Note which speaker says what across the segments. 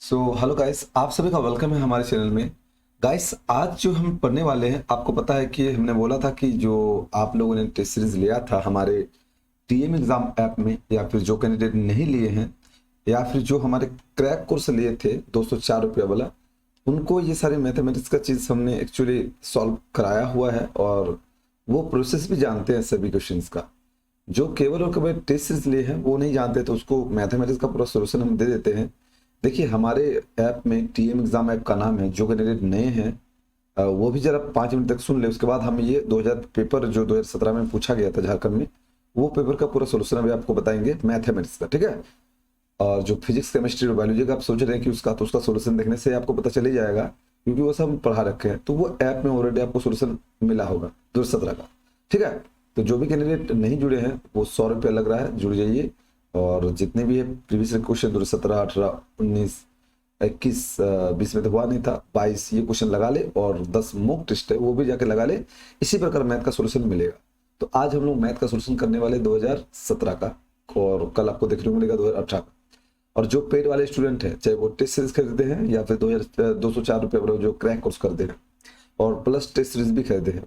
Speaker 1: Hello guys, आप सभी का वेलकम है हमारे चैनल में। गाइस, आज जो हम पढ़ने वाले हैं, आपको पता है कि हमने बोला था कि जो आप लोगों ने टेस्ट सीरीज लिया था हमारे टीएम एग्जाम ऐप में, या फिर जो कैंडिडेट नहीं लिए हैं, या फिर जो हमारे क्रैक कोर्स लिए थे 204 रुपया वाला, उनको ये सारे मैथमेटिक्स का चीज़ हमने एक्चुअली सॉल्व कराया हुआ है और वो प्रोसेस भी जानते हैं सभी क्वेश्चंस का। जो केवल और केवल टेस्ट सीरीज लिए हैं वो नहीं जानते, तो उसको मैथमेटिक्स का पूरा सोल्यूशन हम दे देते हैं। देखिए, हमारे ऐप में टीएम एग्जाम ऐप का नाम है। जो कैंडिडेट नए हैं वो भी जरा 5 मिनट तक सुन ले, उसके बाद हम ये 2000 पेपर जो 2017 में पूछा गया था झारखंड में, वो पेपर का पूरा सोल्यूशन अभी आपको बताएंगे मैथमेटिक्स का, ठीक है। और जो फिजिक्स केमिस्ट्री और बायोलॉजी का आप सोच रहे हैं कि उसका, तो उसका सोल्यूशन देखने से आपको पता चल ही जाएगा, क्योंकि वो सब पढ़ा रखे हैं, तो वो ऐप में ऑलरेडी आपको सोल्यूशन मिला होगा 2017 का, ठीक है। तो जो भी कैंडिडेट नहीं जुड़े हैं वो 100 रुपया लग रहा है, जुड़ जाइए। और जितने भी है प्रीवियस क्वेश्चन 2017, 18, 19, 21, 20 में तो हुआ नहीं था, 22 ये क्वेश्चन लगा ले, और 10 मॉक टेस्ट है वो भी जाके लगा ले। इसी प्रकार मैथ का सोल्यूशन मिलेगा। तो आज हम लोग मैथ का सोल्यूशन करने वाले 2017 का, और कल आपको देखने को मिलेगा 2018 का। और जो पेड वाले स्टूडेंट है, चाहे वो टेस्ट सीरीज खरीदते हैं या फिर 204 रुपये वाला जो क्रैक कोर्स करते हैं और प्लस टेस्ट सीरीज भी खरीदे हैं,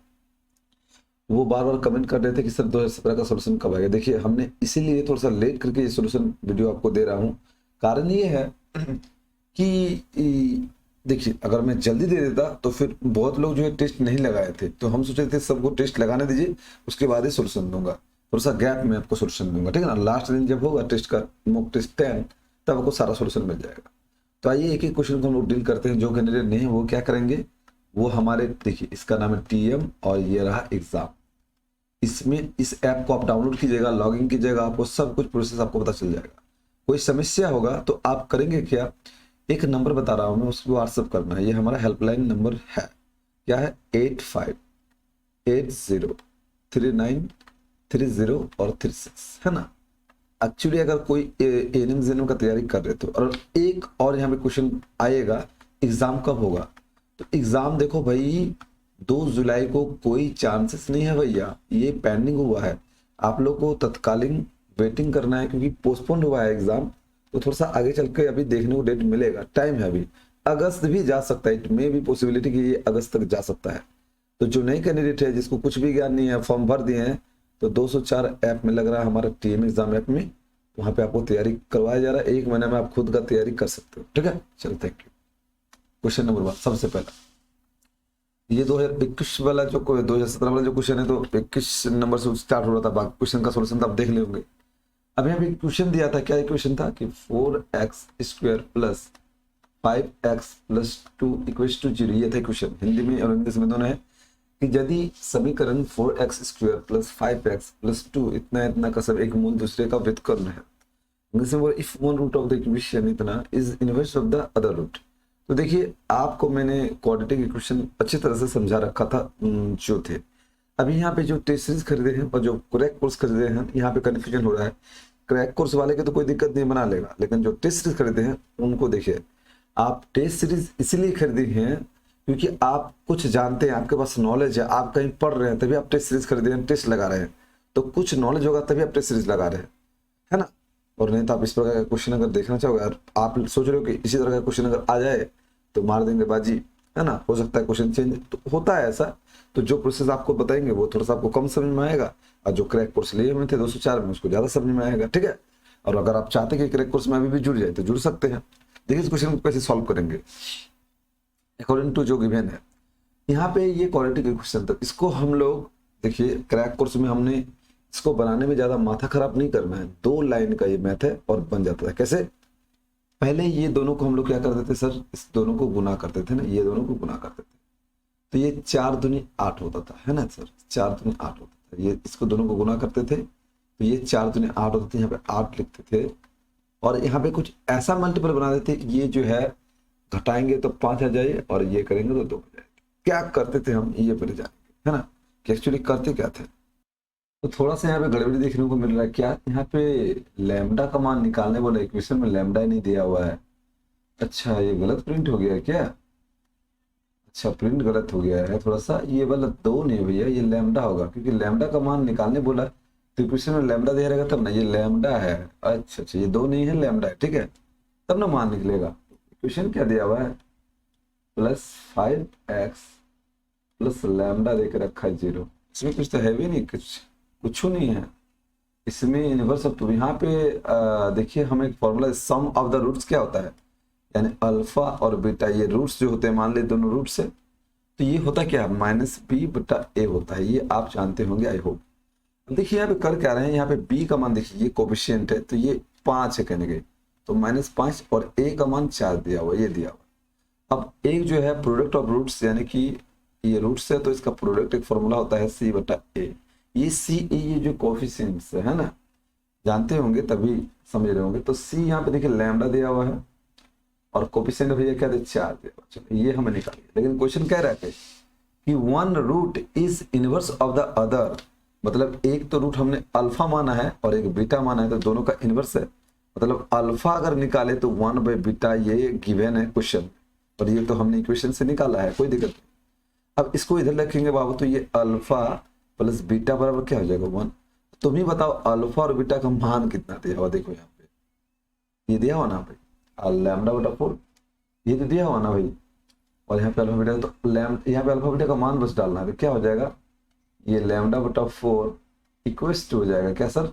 Speaker 1: वो बार बार कमेंट कर रहे थे कि सर 2017 का सोल्यूशन कब आएगा। देखिए, हमने इसीलिए थोड़ा सा लेट करके ये सोल्यूशन वीडियो आपको दे रहा हूँ। कारण ये है कि देखिए, अगर मैं जल्दी दे देता तो फिर बहुत लोग जो है टेस्ट नहीं लगाए थे, तो हम सोचे थे सबको टेस्ट लगाने दीजिए, उसके बाद ही सोल्यूशन दूंगा। थोड़ा सा गैप में आपको सोल्यूशन दूंगा, ठीक है ना। लास्ट दिन जब होगा टेस्ट का मॉक टेस्ट 10, तब आपको सारा सोल्यूशन मिल जाएगा। तो आइए एक एक क्वेश्चन को हम लोग डील करते हैं। जो कैंडिडेट नहीं है वो क्या करेंगे, वो हमारे, देखिए इसका नाम है टीएम और ये रहा एग्जाम। इसमें इस ऐप को आप डाउनलोड कीजिएगा, लॉगिन कीजिएगा, आपको सब कुछ प्रोसेस आपको पता चल जाएगा। कोई समस्या होगा तो आप करेंगे क्या, एक नंबर बता रहा हूं मैं, उसको व्हाट्सअप करना है। ये हमारा हेल्पलाइन नंबर है, क्या है, 85803930 और 36, है ना। एक्चुअली अगर कोई एएनएम का तैयारी कर रहे थे, और एक और यहाँ पे क्वेश्चन आएगा, एग्जाम कब होगा, तो एग्जाम देखो भाई 2 जुलाई को कोई चांसेस नहीं है भैया, ये पेंडिंग हुआ है। आप लोग को तत्कालीन वेटिंग करना है, क्योंकि पोस्टपोन हुआ है एग्जाम। तो थोड़ा सा आगे चल के अभी देखने को डेट मिलेगा, टाइम है अभी, अगस्त भी जा सकता है, इट मे भी पॉसिबिलिटी कि ये अगस्त तक जा सकता है। तो जो नई कैंडिडेट है जिसको कुछ भी ज्ञान नहीं है, फॉर्म भर दिए हैं, तो 204 ऐप में लग रहा है हमारा टीएम एग्जाम ऐप में, वहां पे आपको तैयारी करवाया जा रहा है। 1 महीने में आप खुद का तैयारी कर सकते हो, ठीक है। चलो, थैंक यू। क्वेश्चन नंबर 1, सबसे पहला ये 2021 वाला जो 2017 वाला जो क्वेश्चन है, तो 21 नंबर से स्टार्ट हो रहा था। बाकी क्वेश्चन का सोल्यूशन तो आप देख लेंगे। अभी हमें क्वेश्चन दिया था, क्या क्वेश्चन था कि 4x² plus 5x plus 2 equals to 0। ये था क्वेश्चन, हिंदी में और इंग्लिश में दोनों है, कि यदि समीकरण 4x² प्लस 5x प्लस 2 इतना इतना का सब एक मूल दूसरे का व्युत्क्रम है। इंग्लिश में बोला, if one root of the equation इतना is inverse of the other root. तो देखिए, आपको मैंने क्वाड्रेटिक इक्वेशन अच्छी तरह से समझा रखा था जो थे। अभी यहाँ पे जो टेस्ट सीरीज खरीदे हैं और जो क्रैक कोर्स खरीदे हैं, यहाँ पे कन्फ्यूजन हो रहा है। क्रैक कोर्स वाले के तो कोई दिक्कत नहीं, बना लेगा, लेकिन जो टेस्ट सीरीज खरीदे हैं उनको देखिए। आप टेस्ट सीरीज इसलिए खरीदी हैं क्योंकि आप कुछ जानते हैं, आपके पास नॉलेज है, आप कहीं पढ़ रहे हैं तभी आप टेस्ट सीरीज खरीदे हैं, टेस्ट लगा रहे हैं। तो कुछ नॉलेज होगा तभी आप टेस्ट सीरीज लगा रहे हैं, है ना। और नहीं तो आप इस प्रकार का क्वेश्चन अगर देखना चाहोगे और आप सोच रहे हो कि इसी तरह का क्वेश्चन अगर आ जाए तो मार देंगे बाजी, है ना, हो सकता है क्वेश्चन चेंज, तो होता है ऐसा। तो जो प्रोसेस आपको बताएंगे वो थोड़ा सा आपको कम समझ में आएगा, और जो क्रैक कोर्स लिए हुए थे 204 में, उसको ज्यादा समझ में आएगा, ठीक है। और अगर आप चाहते हैं कि क्रैक कोर्स में अभी भी जुड़ जाए तो जुड़ सकते हैं। देखिए, इस क्वेश्चन को कैसे सॉल्व करेंगे अकॉर्डिंग टू जो गिवन है। यहाँ पे ये क्वाड्रेटिक क्वेश्चन, तो इसको हम लोग, देखिए क्रैक कोर्स में हमने इसको बनाने में ज्यादा माथा खराब नहीं करना है। 2 लाइन का ये मैथ है और बन जाता है। कैसे, पहले ये दोनों को हम लोग क्या करते थे सर, इस दोनों को गुना करते थे ना, ये दोनों को गुना करते थे, तो ये 4 दूनी 8 होता था, है ना सर, 4 दूनी 8 होता था। ये इसको दोनों को गुना करते थे तो ये 4 दूनी 8 होता था, यहाँ पे 8 लिखते थे, और यहाँ पे कुछ ऐसा मल्टीपल बना देते, ये जो है घटाएंगे तो 5 आ जाए, और ये करेंगे तो 2 हो जाए। क्या करते थे हम, ये पहले जानेंगे, है ना, कि एक्चुअली करते क्या थे। तो थोड़ा सा यहाँ पे गड़बड़ी देखने को मिल रहा है। क्या यहाँ पे लैम्डा का मान निकालने वाला इक्वेशन में लैम्डा ही नहीं दिया हुआ है। अच्छा, ये गलत प्रिंट हो गया है क्या। अच्छा, प्रिंट गलत हो गया है थोड़ा सा। ये वाला 2 नहीं भैया, ये लैम्डा होगा, क्योंकि लैम्डा का मान निकालने बोला तो इक्वेशन में लैम्डा दिया रहेगा तब ना। ये लैम्डा है, अच्छा अच्छा, ये 2 नहीं है, लैम्डा है, ठीक है, तब ना मान निकलेगा। क्वेश्चन क्या दिया हुआ है, +5x प्लस लैम्डा देकर रखा है 0। इसमें कुछ तो है भी नहीं, कुछ नहीं है इसमें यूनिवर्स ऑफ टू। यहाँ पे देखिए हम एक formula, sum of the roots क्या होता है, यानी अल्फा और बीटा ये रूट्स जो होते हैं, मान ले दोनों रूट्स है, तो ये होता क्या है -b/a होता है, ये आप जानते होंगे आई होप। देखिए यहाँ पे कर क्या रहे हैं, यहाँ पे b का मान देखिए ये कोफिशिएंट है तो ये 5 है कहने गए, तो -5 और a का मान 4 दिया हुआ, ये दिया हुआ। अब एक जो है प्रोडक्ट ऑफ रूट्स, यानी कि ये रूट्स है तो इसका प्रोडक्ट एक फॉर्मूला होता है c/a। ये c ये जो कोफिशिएंट्स है ना, जानते होंगे तभी समझ रहे होंगे। तो c यहाँ पे देखिए लैम्डा दिया हुआ है और कोफिशिएंट भैया क्या थे 4 दिया हुआ। चलो ये हमें निकालिए, लेकिन क्वेश्चन कह रहा है कि one root is inverse of the other, मतलब एक तो रूट हमने अल्फा माना है और एक बीटा माना है, तो दोनों का इनवर्स है। मतलब अल्फा अगर निकाले तो 1/बीटा, ये गिवन है क्वेश्चन, और ये तो हमने इक्वेशन से निकाला है, कोई दिक्कत नहीं। अब इसको इधर रखेंगे बाबू, तो ये अल्फा प्लस बीटा बराबर क्या हो जाएगा 1। तुम ही बताओ अल्फा और बीटा का मान कितना दिया हुआ, देखो यहाँ पे ये दिया हुआ ना भाई, λ/4 ये तो दिया हुआ ना भाई, और यहाँ पे अल्फा बीटा, तो यहाँ पे अल्फा बीटा का मान बस डालना है, तो क्या हो जाएगा ये λ/4 इक्वल्स टू हो जाएगा क्या सर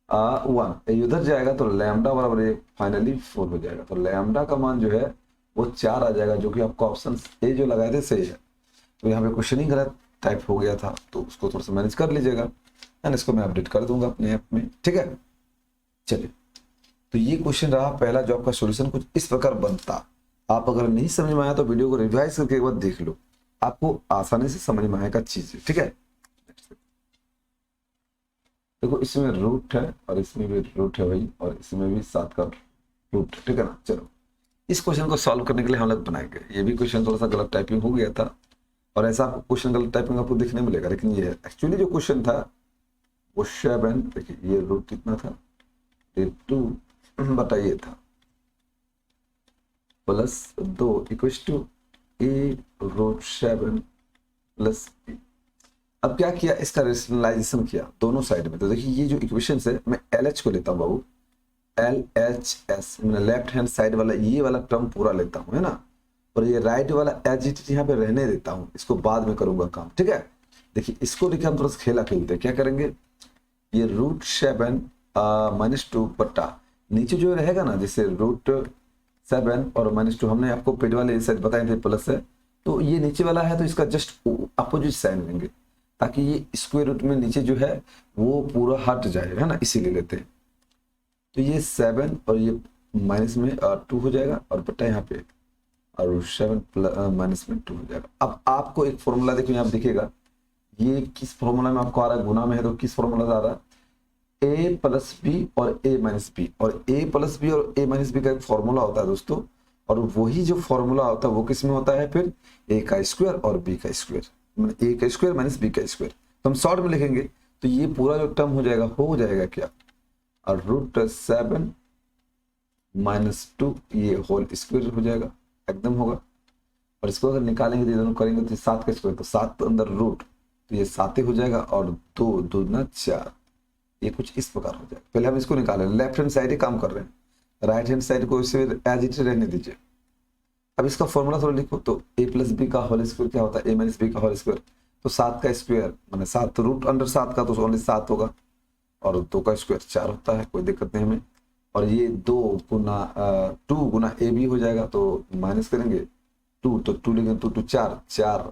Speaker 1: 1, उधर जाएगा तो लैम्डा बराबर ये फाइनली 4 हो जाएगा। तो लैम्डा का मान जो है वो 4 आ जाएगा, जो कि आपको ऑप्शन ए जो लगाए थे सही है। तो यहाँ पे क्वेश्चन ही गलत टाइप हो गया था, तो उसको थोड़ा सा मैनेज कर लीजिएगा, एंड इसको मैं अपडेट कर दूंगा अपने ऐप में, ठीक है। चलिए, तो ये क्वेश्चन रहा पहला, जो आपका सोल्यूशन कुछ इस प्रकार बनता। आप अगर नहीं समझ में आया तो वीडियो को रिवाइज करके एक बार देख लो, आपको आसानी से समझ में आएगा चीज, ठीक है। देखो इसमें रूट है और इसमें भी रूट है भाई, और इसमें भी 7 का रूट, ठीक है ना। चलो इस क्वेश्चन को सॉल्व करने के लिए हम लोग बनाएंगे, ये भी क्वेश्चन थोड़ा सा गलत टाइपिंग हो गया था, और ऐसा आपको क्वेश्चन गलत टाइपिंग आपको देखने मिलेगा, लेकिन ये है एक्चुअली जो क्वेश्चन था वो 7, देखिए ये रूट कितना था, ये 2 बताइए था +2 equals to a√7 plus b। अब क्या किया, इसका रेशनलाइजेशन किया दोनों साइड में। तो देखिए ये जो इक्वेशन है, मैं LH को लेता हूँ बाबू, LHS, मैंने लेफ्ट हैंड साइड वाला ये वाला टर्म पूरा लेता हूँ, है ना, और ये राइट वाला एज इट यहाँ पे रहने देता हूँ, इसको बाद में करूंगा काम, ठीक है। देखिए इसको देखिए हम थोड़ा सा खेला खेलते हैं, क्या करेंगे, ये √7 -2 बट्टा नीचे जो रहेगा ना, जैसे √7 और -2 हमने आपको पेड वाले साइड बताए थे प्लस है, तो ये नीचे वाला है तो इसका जस्ट अपोजिट साइन लेंगे, ताकि ये स्क्वायर रूट में नीचे जो है वो पूरा हट जाए, है ना, इसीलिए लेते हैं। तो ये 7 और ये माइनस में 2 हो जाएगा, और बट्टा यहाँ पे और 7 माइनस में 2 हो जाएगा। अब आपको एक फॉर्मूला देखो यहाँ दिखेगा, ये किस फॉर्मूला में आपको आ रहा है, गुना में है तो किस फॉर्मूला से आ रहा है, a+b और a-b, और a+b और a-b का एक फॉर्मूला होता है दोस्तों, और वही जो फॉर्मूला होता है वो किस में होता है फिर, a का स्क्वायर और b का स्क्वायर, a का स्क्वायर माइनस b का स्क्वायर। तो हम शॉर्ट में लिखेंगे तो ये पूरा जो टर्म हो जाएगा क्या, और √7 -2 ये होल स्क्वायर हो जाएगा, एकदम होगा। और इसको अगर निकालेंगे तो दोनों करेंगे तो 7 का स्क्वायर, तो 7 तो अंदर रूट, तो ये 7 ही हो जाएगा, और 2 दूना 4, ये कुछ इस प्रकार हो जाएगा। पहले हम इसको निकालें, लेफ्ट हैंड साइड ही काम कर रहे हैं, राइट हैंड साइड को इसे एज इट रहने दीजिए। अब इसका फॉर्मूला थोड़ा लिखो, तो a+b का होल स्क्वायर क्या होता है, a-b का होल स्क्वायर, तो 7 का स्क्वायर मैंने 7 रूट अंडर 7 का, तो ओनली 7 होगा, और 2 का स्क्वायर 4 होता है, कोई दिक्कत नहीं हमें। और ये 2 गुना ab हो जाएगा, तो माइनस करेंगे 2, तो 2 लिखेंगे तो 2 4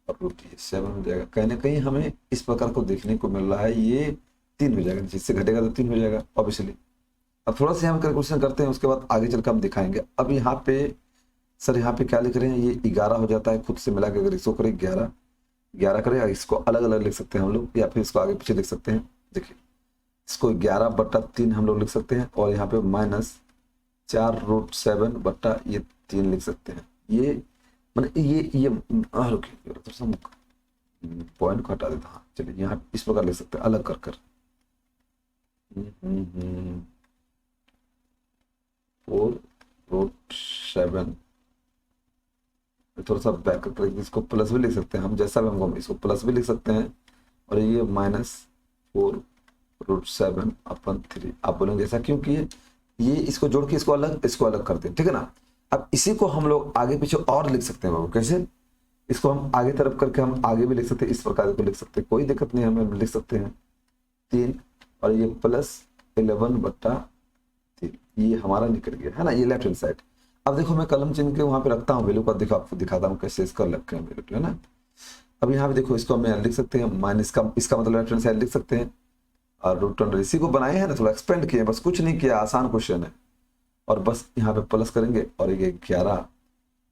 Speaker 1: और रूट ये 7 हो जाएगा। कहीं ना कहीं हमें इस प्रकार को देखने को मिल रहा है, ये 3 हो जाएगा, जिससे घटेगा तो 3 हो जाएगा ऑब्वियसली। अब थोड़ा सा हम कैलकुलेशन करते हैं, उसके बाद आगे चलकर हम दिखाएंगे। अब यहाँ पे सर यहाँ पे क्या लिख रहे हैं, ये 11 हो जाता है खुद से मिला के, अगर इसको करें 11 करें, इसको अलग अलग लिख सकते हैं हम लोग, या फिर इसको आगे पीछे लिख सकते हैं। देखिए इसको 11/3 हम लोग लिख सकते हैं, और यहाँ पे -4√7 बट्टा ये 3 लिख सकते हैं। ये मतलब ये थोड़ा सा पॉइंट को हटा देता, हाँ चलिए यहाँ इस प्रकार लिख सकते हैं अलग कर कर। 4√7, थोड़ा सा बैक करके इसको प्लस भी लिख सकते हैं हम, जैसा भी हमको, इसको प्लस भी लिख सकते हैं, और ये -4√7/3 आप बोलेंगे ऐसा क्यों किए, ये इसको जोड़ के इसको अलग करते हैं, ठीक है ना। अब इसी को हम लोग आगे पीछे और लिख सकते हैं बाबू, कैसे? इसको हम आगे तरफ करके हम आगे भी लिख सकते हैं, इस प्रकार को लिख सकते हैं, कोई दिक्कत नहीं, हमें लिख सकते हैं 3 और ये +11/3, ये हमारा निकल गया है ना, ये लेफ्ट हैंड साइड। अब देखो मैं कलम चिन्ह के वहां पे रखता हूँ वैल्यू का, देखो आपको दिखाता हूँ कैसे इसका रखे हैं वैल्यू, है ना। अब यहाँ पे देखो इसको हम लिख सकते हैं माइनस का, इसका मतलब लेफ्ट हैंड साइड लिख सकते हैं, और रूट अंडर इसी को बनाए हैं ना, थोड़ा एक्सपेंड किए, बस कुछ नहीं किया, आसान क्वेश्चन है। और बस यहाँ पे प्लस करेंगे और ये 11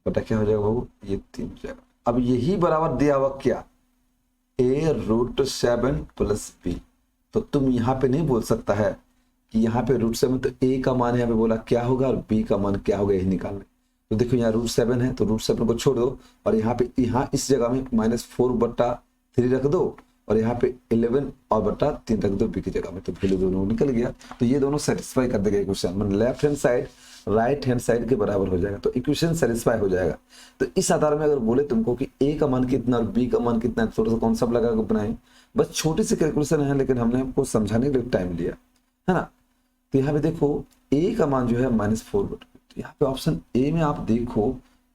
Speaker 1: बटा क्या हो जाएगा बाबू, ये 3 हो जाएगा। अब यही बराबर दिया हुआ क्या, a√7 + b। तो तुम यहाँ पे नहीं बोल सकता है कि यहाँ पे √7, तो a का मान यहाँ पे बोला क्या होगा और b का मान क्या होगा, यही निकालना। तो देखो यहाँ √7 है, तो √7 को छोड़ दो और यहाँ पे इस जगह में -4/3 रख दो, और यहाँ पे 11 और बटा 3 रख दो b की जगह में, तो वैल्यू दोनों निकल गया। तो ये दोनों सेटिस्फाई कर देगा इक्वेशन, मतलब left hand side right hand side के बराबर हो जाएगा, तो इक्वेशन सेटिस्फाई हो जाएगा। तो इस आधार में अगर बोले तुमको कि a का मान कितना और b का मान कितना है, थोड़ा सा कॉन्सेप्ट लगा कर बनाए, बस छोटी सी कैलकुलेशन है, लेकिन हमने आपको समझाने के लिए टाइम लिया, है ना। तो यहाँ पे देखो a का मान जो है -4/3, तो यहाँ पे ऑप्शन ए में आप देखो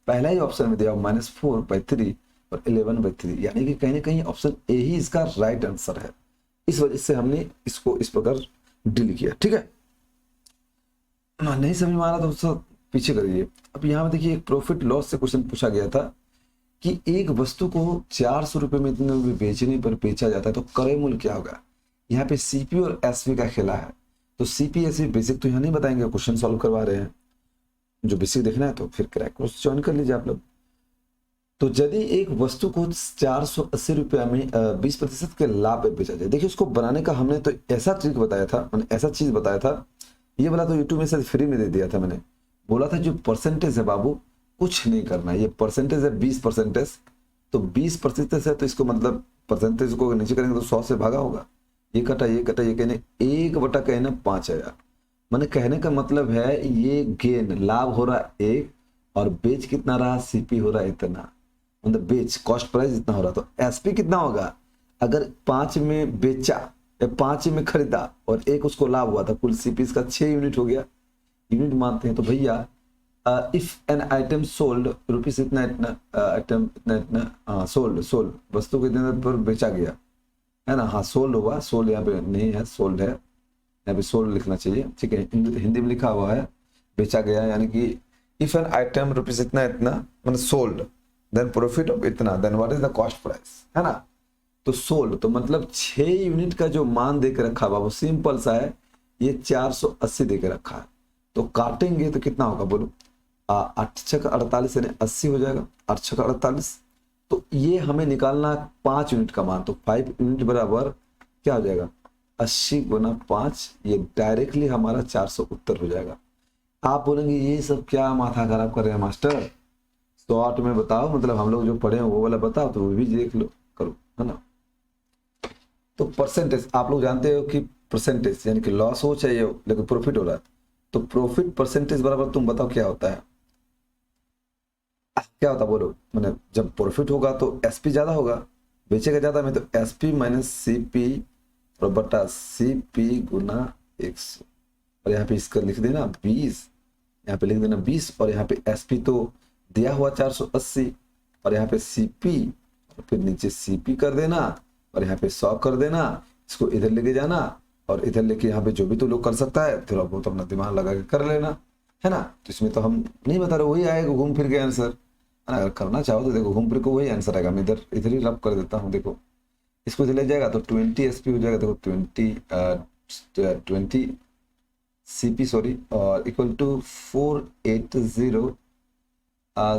Speaker 1: पहला ही ऑप्शन में दिया -4/3 और 11/3, यानी कि कहीं ना कहीं ऑप्शन ए ही इसका राइट आंसर है। इस वजह से हमने इसको इस प्रकार डील किया, ठीक है। नहीं समझ में आ रहा तो सब पीछे करिए। अब यहाँ पे देखिए एक प्रॉफिट लॉस से क्वेश्चन पूछा गया था कि एक वस्तु को 400 रुपए में इतने में बेचने पर बेचा जाता है तो क्रय मूल्य क्या होगा। यहाँ पे सीपी और एसपी का खेला है, तो सीपी एसपी बेसिक तो यहाँ नहीं बताएंगे, क्वेश्चन सॉल्व करवा रहे हैं, जो बेसिक देखना है तो फिर क्रैक कोर्स ज्वाइन कर लीजिए आप लोग। तो यदि एक वस्तु को 480 रुपया में 20% के लाभ पे बेचा जाए, देखिए उसको बनाने का हमने तो ऐसा ट्रिक बताया था, मैंने ऐसा चीज बताया था, ये वाला तो यूट्यूब में से फ्री में दे दिया था, मैंने बोला था जो परसेंटेज है बाबू कुछ नहीं करना, ये परसेंटेज है 20%, तो 20% है, तो इसको मतलब परसेंटेज को नीचे करेंगे तो 100 से भागा होगा, ये कटा ये कटा, ये कहने 1/5 आया। मैंने कहने का मतलब है ये गेन लाभ हो रहा 1 और बेच कितना रहा, सीपी हो रहा इतना, मतलब बेच कॉस्ट प्राइस इतना हो रहा, तो एसपी कितना होगा, अगर 5 में बेचा या 5 में खरीदा और 1 उसको लाभ हुआ था, कुल सीपी इसका 6 यूनिट हो गया, यूनिट मानते हैं। तो भैया if an item sold rupees इतना इतना, आइटम इतना इतना, सोल्ड वस्तु को इतने पर बेचा गया, है ना, हाँ सोल्ड हुआ, सोल्ड यहाँ पे नहीं है, सोल्ड है, यहाँ पे सोल्ड लिखना चाहिए, ठीक है, हिंदी में लिखा हुआ है बेचा गया, यानी कि इफ एन आइटम रुपीज इतना इतना मतलब सोल्ड, देन प्रॉफिट ऑफ इतना, then what is the cost price, है ना। तो सोल्ड तो मतलब 6 यूनिट का जो मान देकर रखा है बाबू, सिंपल सा है, ये 480 देकर रखा है, तो काटेंगे तो कितना होगा बोलो, 8 6 48 यानी 80 हो जाएगा, 8 6 48, तो ये हमें निकालना 5 यूनिट का मान, तो 5 यूनिट बराबर क्या हो जाएगा 80 × 5, ये डायरेक्टली हमारा 400 उत्तर हो जाएगा। आप बोलेंगे ये सब क्या माथा खराब कर रहे हैं मास्टर, शॉर्ट में बताओ, मतलब हम लोग जो पढ़े हैं वो वाला बताओ, तो वो भी देख लो करो, है ना। तो परसेंटेज आप लोग जानते हो कि परसेंटेज यानी कि लॉस हो चाहिए लेकिन प्रॉफिट हो रहा है, तो प्रॉफिट परसेंटेज बराबर तुम बताओ क्या होता है, क्या होता बोलो, मैंने जब प्रॉफिट होगा तो एसपी ज्यादा होगा, बेचेगा ज्यादा में, तो एसपी - सीपी और बटा सीपी × 100, और यहाँ पे इसका लिख देना 20, यहाँ पे लिख देना 20, और यहाँ पे एसपी तो दिया हुआ 480, और यहाँ पे सीपी और फिर नीचे सीपी कर देना, और यहाँ पे 100 कर देना, इसको इधर लेके जाना और इधर लेके यहाँ पे जो भी तो लोग कर सकता है थोड़ा बहुत अपना दिमाग लगा के कर लेना, है ना। तो इसमें तो हम नहीं बता रहे, वही आएगा घूम फिर के आंसर, है ना। अगर करना चाहो तो देखो घूम फिर को वही आंसर आएगा, मैं इधर इधर ही रब कर देता हूँ, देखो इसको इधर ले जाएगा तो 20 एसपी हो जाएगा, देखो 20 सीपी सॉरी, और इक्वल टू 480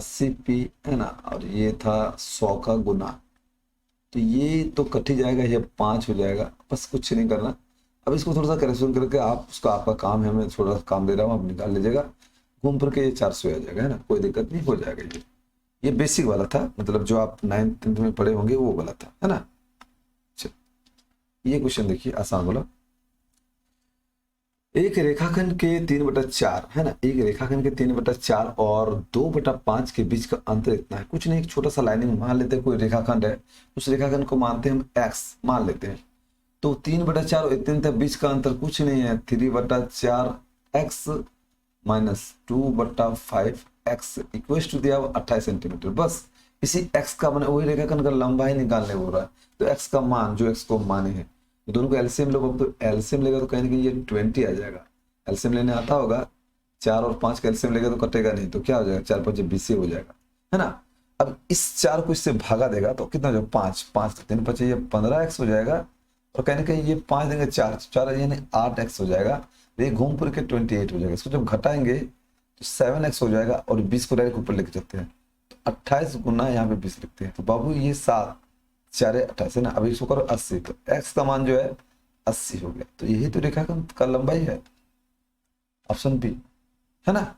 Speaker 1: सीपी, है ना, और ये था 100 का गुना, तो ये तो कट ही जाएगा, ये 5 हो जाएगा, बस कुछ नहीं करना। अब इसको थोड़ा सा करेक्शन करके आप उसका आपका काम है, मैं थोड़ा सा काम दे रहा हूँ, आप निकाल लीजिएगा, घूम फिर के ये 400 आ जाएगा, है ना, कोई दिक्कत नहीं, हो जाएगा। ये बेसिक वाला था, मतलब जो आप 9th 10th में पढ़े होंगे वो वाला था, है ना। ये क्वेश्चन देखिए आसान वाला, एक रेखाखंड के 3/4, है ना, एक रेखाखंड के 3/4 और 2/5 के बीच का अंतर इतना है, कुछ नहीं, एक छोटा सा लाइनिंग मान लेते हैं, कोई रेखाखंड है, उस रेखाखंड को मानते हैं हम x मान लेते हैं, तो 3/4 और इतने तक बीच का अंतर कुछ नहीं है, 3/4 x - 2/5 एक्स इक्वल टू दिया 28 सेंटीमीटर। बस इसी एक्स का मैंने वही रेखाखंड का लंबाई निकालने बोल रहा है, तो एक्स का मान जो एक्स को माने हैं तो दोनों को एलसीएम लो। अब तो एलसीएम लेगा तो कहीं ना कहीं ये 20 आ जाएगा। एलसीएम लेने आता होगा, 4 और 5 का एलसीएम लेगा तो कटेगा नहीं, तो क्या हो जाएगा 4 5 20 हो जाएगा, है ना। अब इस 4 को इससे भागा देगा तो कितना हो जाएगा 5 5 3 5 ये 15x हो जाएगा, और कहीं ना कहीं ये 5 देंगे 4 4 यानी 8x हो जाएगा। ये घूम फिर के 28 हो जाएगा। इसको जब घटाएंगे तो 7x हो जाएगा, और 20 को डायरेक्ट ऊपर लेके चलते हैं तो 28 गुना यहाँ पे 20 लिखते हैं। तो बाबू ये 7 4 28 है ना। अब इसको करो 80, तो x का मान जो है 80 हो गया। तो यही तो रेखाखंड का लंबाई है, ऑप्शन बी, है ना।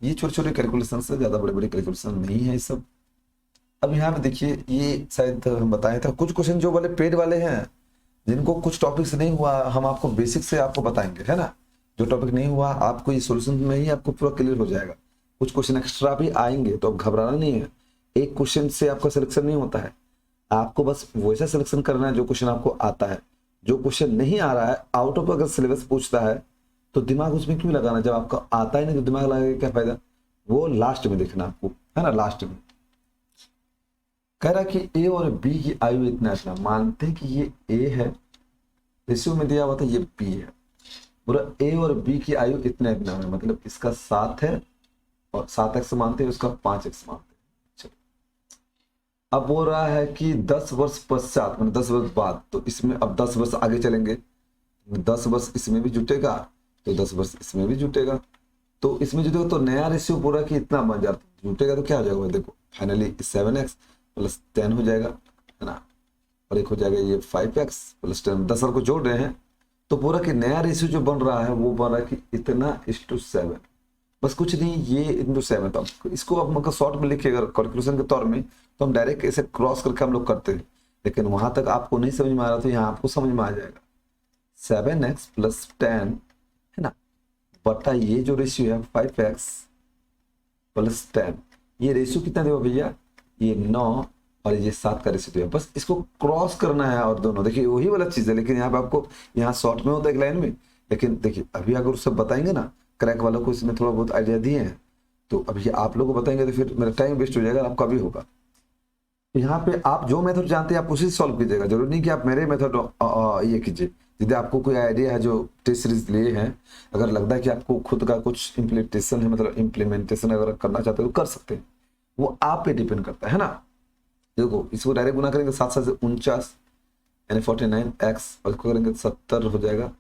Speaker 1: ये छोटे छोटे कैलकुलेशन से, ज्यादा बड़े बड़े कैलकुलेशन नहीं है ये सब। अब यहाँ पे देखिए, ये शायद हम बताए थे कुछ क्वेश्चन जो वाले पेड वाले हैं, जिनको कुछ टॉपिक से नहीं हुआ, हम आपको बेसिक से आपको बताएंगे, है ना। जो टॉपिक नहीं हुआ आपको ये सोल्यूशन में ही आपको पूरा क्लियर हो जाएगा। कुछ क्वेश्चन एक्स्ट्रा भी आएंगे तो अब घबराना नहीं है। एक क्वेश्चन से आपका सिलेक्शन नहीं होता है, आपको बस वैसा सिलेक्शन करना है जो क्वेश्चन आपको आता है। जो क्वेश्चन नहीं आ रहा है, आउट ऑफ अगर सिलेबस पूछता है तो दिमाग उसमें क्यों लगाना, जब आपको आता ही नहीं तो दिमाग लगाने का क्या फायदा। वो लास्ट में देखना आपको, है ना। लास्ट में कह रहा कि ए और बी की आयु इतना इतना, मानते हैं कि ये ए है, रेशियो में दिया हुआ था ये बी है, पूरा ए और बी की आयु इतना इतना है, मतलब इसका 7 है और 7x मानते हैं, उसका 5x मानते हैं। चलो अब बोल रहा है कि 10 वर्ष पश्चात, मतलब 10 वर्ष बाद, तो इसमें अब 10 वर्ष आगे चलेंगे, 10 वर्ष इसमें भी जुटेगा तो 10 वर्ष इसमें भी जुटेगा, तो इसमें जुटेगा तो नया रेशियो पूरा कि इतना बन जाता, जुटेगा तो क्या हो जाएगा, देखो फाइनली 7x प्लस 10 हो जाएगा, है ना। और एक हो जाएगा ये 5x प्लस 10, 10 को जोड़ रहे हैं तो पूरा कि नया रेशियो जो बन रहा है वो बन रहा है कि इतना इस टू 7, बस कुछ नहीं, ये इंटू 7। तो इसको अब मतलब शॉर्ट में लिखिए अगर कैलकुलेशन के तौर में, तो हम डायरेक्ट ऐसे क्रॉस करके हम लोग करते हैं, लेकिन वहां तक आपको नहीं समझ में आ रहा तो यहाँ आपको समझ में आ जाएगा। 7x प्लस 10, है ना, बटा ये जो रेशियो है 5x प्लस 10, ये रेशियो कितना देगा भैया, ये 9 और ये 7 का रेशियो दिया। बस इसको क्रॉस करना है, और दोनों देखिए वही वाला चीज है, लेकिन यहाँ पे आपको यहाँ शॉर्ट में होता है एक लाइन में, लेकिन देखिए अभी अगर सब बताएंगे ना, क्रैक वालों को इसमें थोड़ा बहुत आइडिया दिए हैं, तो अभी आप लोग को बताएंगे तो फिर मेरा टाइम वेस्ट हो जाएगा, आपका भी होगा। तो यहाँ पे आप जो मेथड जानते हैं आप उसी से सॉल्व कीजिएगा, जरूरी नहीं कि आप मेरे मेथड ये कीजिए। यदि आपको कोई आइडिया है जो टेस्ट सीरीज लिए हैं, अगर लगता है कि आपको खुद का कुछ इम्प्लीमेंटेशन है, मतलब इम्प्लीमेंटेशन अगर करना चाहते हो तो कर सकते हैं, वो आप पे डिपेंड करता है ना। देखो इसको डायरेक्ट गुना करेंगे 7 7 से 49 यानी 49x, और इसको करेंगे 70 हो जाएगा।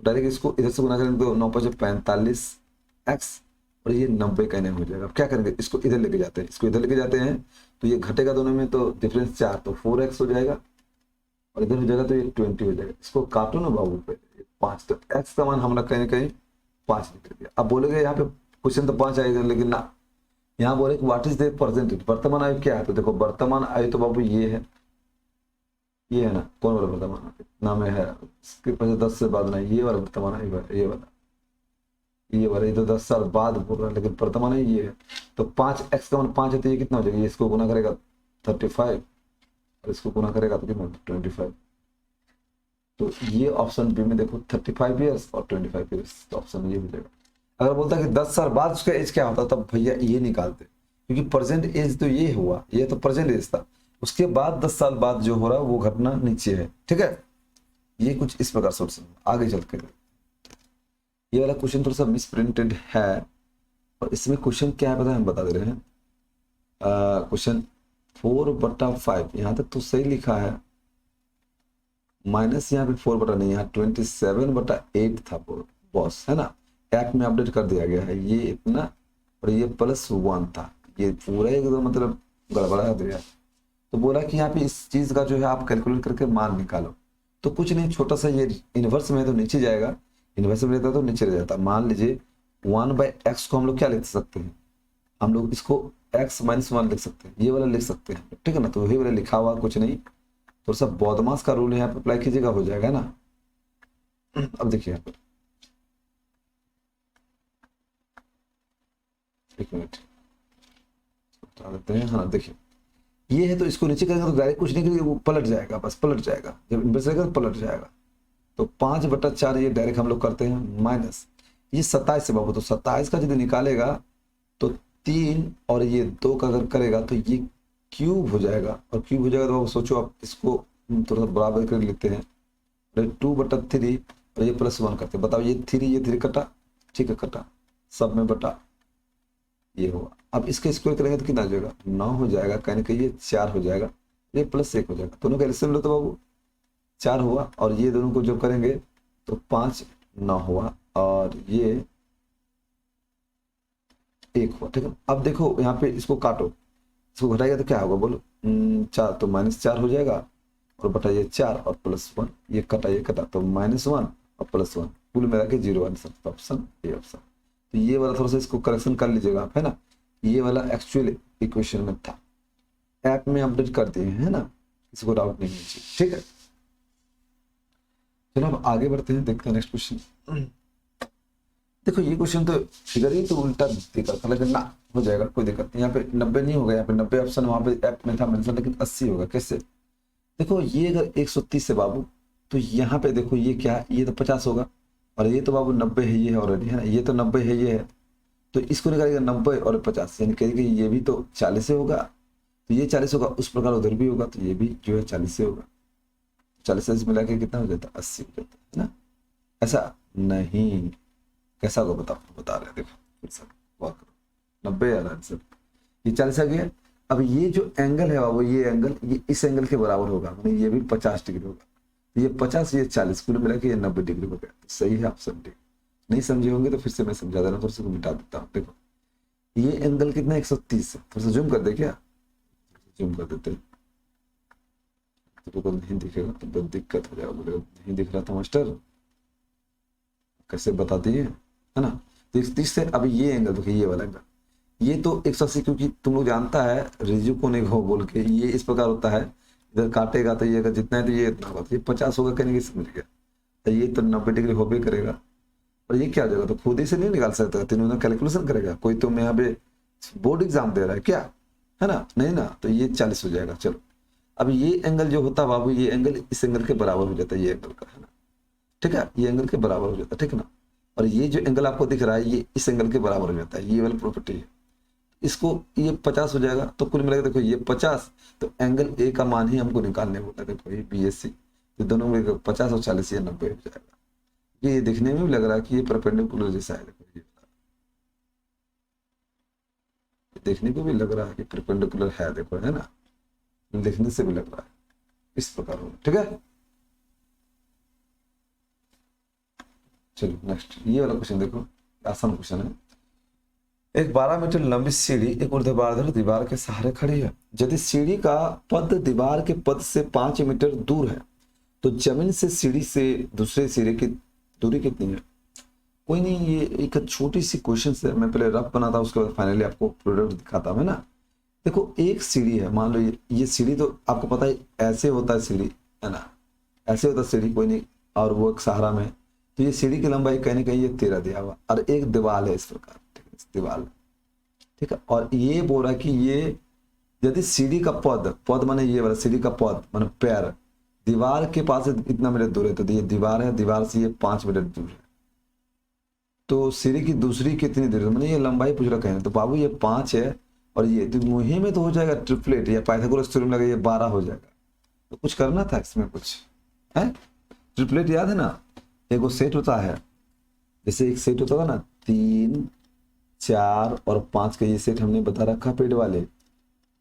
Speaker 1: डायरेक्ट इसको इधर से गुना करेंगे तो 9 5 45x, और ये 90 का हो जाएगा। अब क्या करेंगे, इसको इधर लेके जाते हैं, इसको इधर लेके जाते हैं तो ये घटेगा दोनों में, तो डिफरेंस 4 तो 4x हो जाएगा, और इधर हो जाएगा तो ये 20 हो जाएगा। इसको काटो ना बाबू पे 5, तो x का मान हमने कहीं ना कहीं 5 लिख दिया। अब बोलेगे यहाँ पे क्वेश्चन तो 5 आएगा, लेकिन ना, यहाँ बोले व्हाट इज द परसेंटेज, वर्तमान आयु क्या है, तो देखो वर्तमान आयु तो बाबू ये है ना, कौन वाला वर्तमान आयु नाम है, इसके पीछे 10 से बाद ना, ये वाला वर्तमान आयु है, ये वाला ये तो 10 साल बाद बोल रहा है, लेकिन वर्तमान आयु ये है। तो 5x का मान 5 है तो ये कितना हो जाएगा, ये इसको गुना करेगा 35 और इसको गुना करेगा तो कितना 25। तो ये ऑप्शन बी में देखो 35 ईयर्स और 25 ईयर्स, तो ऑप्शन ये हो जाएगा। अगर बोलता है कि 10 साल बाद उसका एज क्या होता, तब भैया ये निकालते, क्योंकि प्रेजेंट एज तो ये हुआ, ये तो प्रेजेंट एज था, उसके बाद 10 साल बाद जो हो रहा है वो घटना नीचे है, ठीक है। ये कुछ इस प्रकार सोल्यूशन आगे चल के, ये वाला क्वेश्चन थोड़ा सा मिसप्रिंटेड है, और इसमें क्वेश्चन क्या है पता है, हम बता दे रहे हैं। क्वेश्चन 4/5 यहाँ तक तो सही लिखा है, माइनस यहाँ पे 4 नहीं, यहाँ 27/8 था बॉस, है ना। ऐप में अपडेट कर दिया गया है, ये इतना और ये +1 था, ये पूरा एकदम मतलब गड़बड़ा दिया। तो बोला कि यहाँ पे इस चीज का जो है आप कैलकुलेट करके मान निकालो, तो कुछ नहीं, छोटा सा ये इनवर्स में तो नीचे जाएगा, इनवर्स में रहता तो नीचे रह जाता। मान लीजिए 1/x को हम लोग क्या लिख सकते हैं, हम लोग इसको x - 1 लिख सकते हैं, ये वाला लिख सकते हैं, ठीक है ना। तो वही वाला लिखा हुआ कुछ नहीं, तो सब बॉडमास का रूल यहाँ पे अप्लाई कीजिएगा, हो जाएगा ना। अब देखिए यहाँ पर एक मिनट बता देते हैं, हाँ देखिए ये है, तो इसको नीचे करेंगे तो डायरेक्ट कुछ नहीं करेंगे, वो पलट जाएगा, बस पलट जाएगा, जब इन्वर्स रहेगा तो पलट जाएगा। तो 5/4 ये डायरेक्ट हम लोग करते हैं, माइनस ये 27 से बाबू, तो 27 का यदि निकालेगा तो 3 और ये 2 का अगर करेगा तो ये क्यूब हो जाएगा, और क्यूब हो जाएगा तो आप सोचो, आप इसको थोड़ा सा बराबर कर लेते हैं, 2/3 और ये +1 करते हैं। बताओ ये 3 ये 3 कटा, ठीक है कटा, सब में बटा ये होगा। अब इसके स्क्वायर करेंगे तो कितना हो जाएगा, 9 हो जाएगा, कहने के ये 4 हो जाएगा, ये +1 हो जाएगा। दोनों का एलसीएम लो तो बाबू 4 हुआ, और ये दोनों को जब करेंगे तो 5 9 हुआ, और ये 1 हुआ, ठीक है। अब देखो यहाँ पे इसको काटो, इसको घटाएगा तो क्या होगा बोलो, 4 तो -4 हो जाएगा, और बटा ये 4 और +1, ये कटा ये कटा तो -1 और +1, कुल मिला के 0 आंसर, ऑप्शन ए ऑप्शन। तो ये वाला थोड़ा सा इसको करेक्शन कर लीजिएगा आप, है ना, ये वाला एक्चुअल इक्वेशन में था, ऐप में अपडेट कर दिए है ना, किसी को डाउट नहीं है, ठीक है। चलो अब आगे बढ़ते हैं, देखते हैं नेक्स्ट क्वेश्चन। देखो ये क्वेश्चन तो फिगर ही तो उल्टा दिखा था, लेकिन ना हो जाएगा, कोई दिक्कत नहीं। यहाँ पे 90 नहीं होगा, यहाँ पे 90 ऑप्शन वहां पे ऐप में था मेंशन, लेकिन 80 होगा। कैसे, देखो ये अगर 130 है बाबू, तो यहाँ पे देखो ये क्या है, ये तो 50 होगा, और ये तो बाबू 90 है, ये है ऑलरेडी, है ना, ये तो 90 है, ये है, तो इसको निकालेगा 90 और 50, यानी कहेंगे ये भी तो 40 से होगा, तो ये 40 होगा, उस प्रकार उधर भी होगा, तो ये भी जो है 40 से होगा। 40 से मिला के कितना हो जाता है, 80 हो जाता है ना। ऐसा नहीं, कैसा होगा बताओ, बता रहे हैं, देखो फिर से वर्क करो, 90 आ रहा आंसर, ये 40 आ गया। अब ये जो एंगल है बाबू, ये एंगल ये इस एंगल के बराबर होगा, मतलब ये भी 50 डिग्री होगा, तो ये 50 ये 40 कुल मिला के ये 90 डिग्री हो गया, तो सही है ऑप्शन डी। नहीं समझे होंगे तो फिर से मैं समझा देना, थोड़ा सा मिटा देता हूँ। देखो ये एंगल कितना 130 है, थोड़ा सा जूम कर दे, क्या जूम कर देते, तो नहीं दिखेगा तो बहुत दिक्कत हो जाएगा, बोलेगा नहीं दिख रहा था मास्टर, कैसे बता दिए, है ना। तो 130 से अब ये एंगल देखिए, ये वाला एंगल, ये तो 180, क्योंकि तुम लोग जानता है रिजू को नहीं घो बोल के, ये इस प्रकार होता है, इधर काटेगा तो ये अगर जितना है तो ये इतना होगा, तो ये 50 होगा, कहने की समझ गया, तो ये तो 90 डिग्री हो भी करेगा, और ये क्या हो जाएगा, तो खुद ही से नहीं निकाल सकता, तीनों कैलकुलेशन करेगा, कोई तुम यहाँ पे बोर्ड एग्जाम दे रहा है क्या, है ना, नहीं ना, तो ये 40 हो जाएगा। चलो अब ये एंगल जो होता है बाबू, ये एंगल इस एंगल के बराबर हो जाता है, ये एंगल का, है ना, ठीक है, ये एंगल के बराबर हो जाता है, ठीक है ना। और ये जो एंगल आपको दिख रहा है, ये इस एंगल के बराबर हो जाता है, ये वाली प्रॉपर्टी है, इसको ये 50 हो जाएगा, तो कुल मिलाकर देखो ये 50, तो एंगल ए का मान ही हमको निकालने बोला, देखो ये BSc, तो दोनों में 50 और 40 ये 90 हो जाएगा। ये देखने में भी लग रहा है कि ये परपेंडिकुलर जैसा है, देखो ये देखने को भी लग रहा है कि परपेंडिकुलर है, देखो है ना, देखने से भी लग रहा है इस प्रकार हो, ठीक है। चलो नेक्स्ट ये वाला क्वेश्चन देखो, आसान क्वेश्चन है। एक 12 मीटर लंबी सीढ़ी एक ऊर्ध्वाधर दीवार के सहारे खड़ी है। यदि सीढ़ी का पद दीवार के पद से 5 मीटर दूर है, तो जमीन से सीढ़ी से दूसरे सिरे की दूरी कितनी है। कोई नहीं, ये एक छोटी सी क्वेश्चन है, मैं पहले रफ बनाता हूँ, उसके बाद फाइनली आपको प्रोडक्ट दिखाता हूँ, है ना। देखो एक सीढ़ी है, मान लो ये सीढ़ी, तो आपको पता है ऐसे होता है सीढ़ी, है ना, ऐसे होता है सीढ़ी, कोई नहीं, और वो एक सहारा में, तो ये सीढ़ी की लंबाई कहीं कहीं ये 13 दिया हुआ, और एक दीवार है इस प्रकार, ठीक है, दीवार, ठीक है। और ये बोल रहा है कि ये यदि सीढ़ी का पद, पद माने ये वाला सीढ़ी का पद माने पैर, दीवार के पास से इतना मीटर दूर है, तो ये दीवार है, दीवार से ये 5 मीटर दूर है, तो सीढ़ी की दूसरी कितनी दूर है, मैंने ये लंबाई पूछ रखा है, तो बाबू ये 5 है, और ये तो मुहिम में तो हो जाएगा ट्रिपलेट, या पाइथागोरस थ्योरम लगा, ये 12 हो जाएगा, तो कुछ करना था इसमें, कुछ है, ट्रिपलेट याद है ना, एक सेट होता है, जैसे एक सेट होता था ना 3 4 और 5 का, ये सेट हमने बता रखा पेड़ वाले,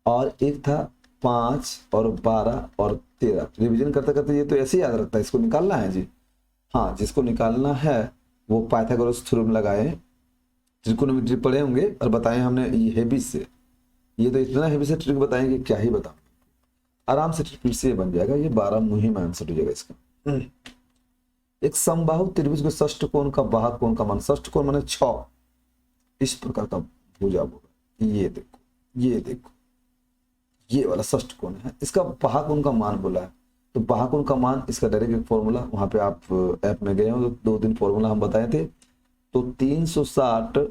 Speaker 1: और एक था 5 और 12 और 13, रिवीजन करते करते ये तो ऐसे ही याद रखता है, इसको निकालना है जी, हाँ जिसको निकालना है वो पाइथागोरस थ्योरम लगाए, त्रिकोणमिति पढ़े होंगे और बताए हमने, ये हेवी से, ये तो इतना हेवी से ट्रिक बताएंगे क्या ही बताऊं, आराम से ट्रिक से बन जाएगा, ये 12 मुहिम आंसर हो जाएगा इसका। एक समबाहु त्रिभुज के षष्ठ कोण का बाहक कोण का मान, षष्ठ कोण माने 6, इस प्रकार का भुजा होगा, ये देखो, ये देखो, ये वाला षष्ठ कोण है, इसका बाहक कोण का मान बोला है, तो बाहक कोण का मान, इसका डायरेक्ट एक फॉर्मूला, वहां पे आप ऐप में गए हो तो 2 दिन फॉर्मूला हम बताए थे, तो 360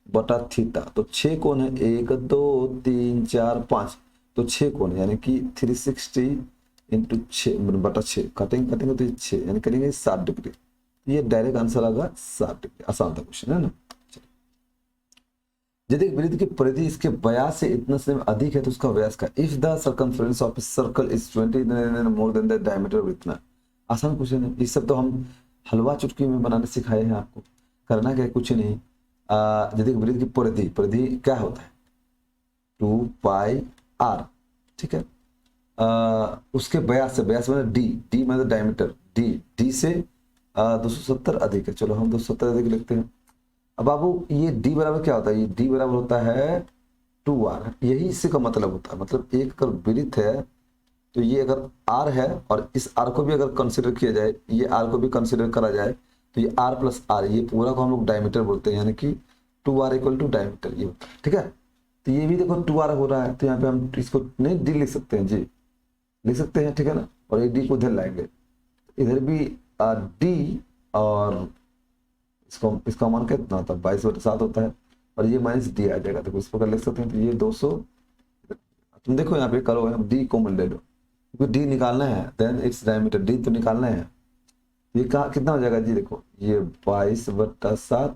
Speaker 1: बटा थीटा, तो 6 कोण है, 1 2 3 4 5, तो 6 कोण है, यानी कि 360 इंटू 6 बटा 6, कटेंगे कटेंगे तो 6, यानी करेंगे 60 डिग्री, ये डायरेक्ट आंसर आएगा 60 डिग्री। आसान था क्वेश्चन, है ना। यदि एक वृत्त की परिधि इसके व्यास से इतना से अधिक है तो उसका व्यास का, if the circumference of circle is 20 more than the diameter, इतना आसान क्वेश्चन है। ये सब तो हम हलवा चुटकी में बनाने सिखाए हैं आपको। करना क्या है, कुछ नहीं। यदि एक वृत्त की परिधि, परिधि क्या होता है 2πr, ठीक है। उसके व्यास से, व्यास मतलब डी, डी मतलब डायमीटर, डी, डी से 270 अधिक है। चलो हम 270 अधिक लिखते हैं। अब बाबू ये d बराबर क्या होता है, ये d बराबर होता है 2r, यही इसी का मतलब होता है। मतलब एक अगर वृत्त है तो ये अगर r है और इस r को भी अगर कंसिडर किया जाए, ये r को भी कंसिडर करा जाए तो ये r प्लस r, ये पूरा को हम लोग डायमीटर बोलते हैं, यानी कि 2r इक्वल टू डायमीटर ये होता है, ठीक है। तो ये भी देखो 2r हो रहा है, तो यहाँ पे हम इसको नहीं d लिख सकते हैं, जी लिख सकते हैं, ठीक है ना। और ये d को इधर लाएंगे, इधर भी d, और इसको, इसका मान कितना होता है 22/7 होता है, और ये माइनस डी आ जाएगा। तो इस प्रकार लिख सकते हैं। तो ये 200, तुम देखो यहाँ पे करो, हम डी कॉमन ले लो, क्योंकि डी निकालना है, देन इट्स डायमीटर, डी तो निकालना है। ये कहाँ कितना हो जाएगा जी, देखो ये 22/7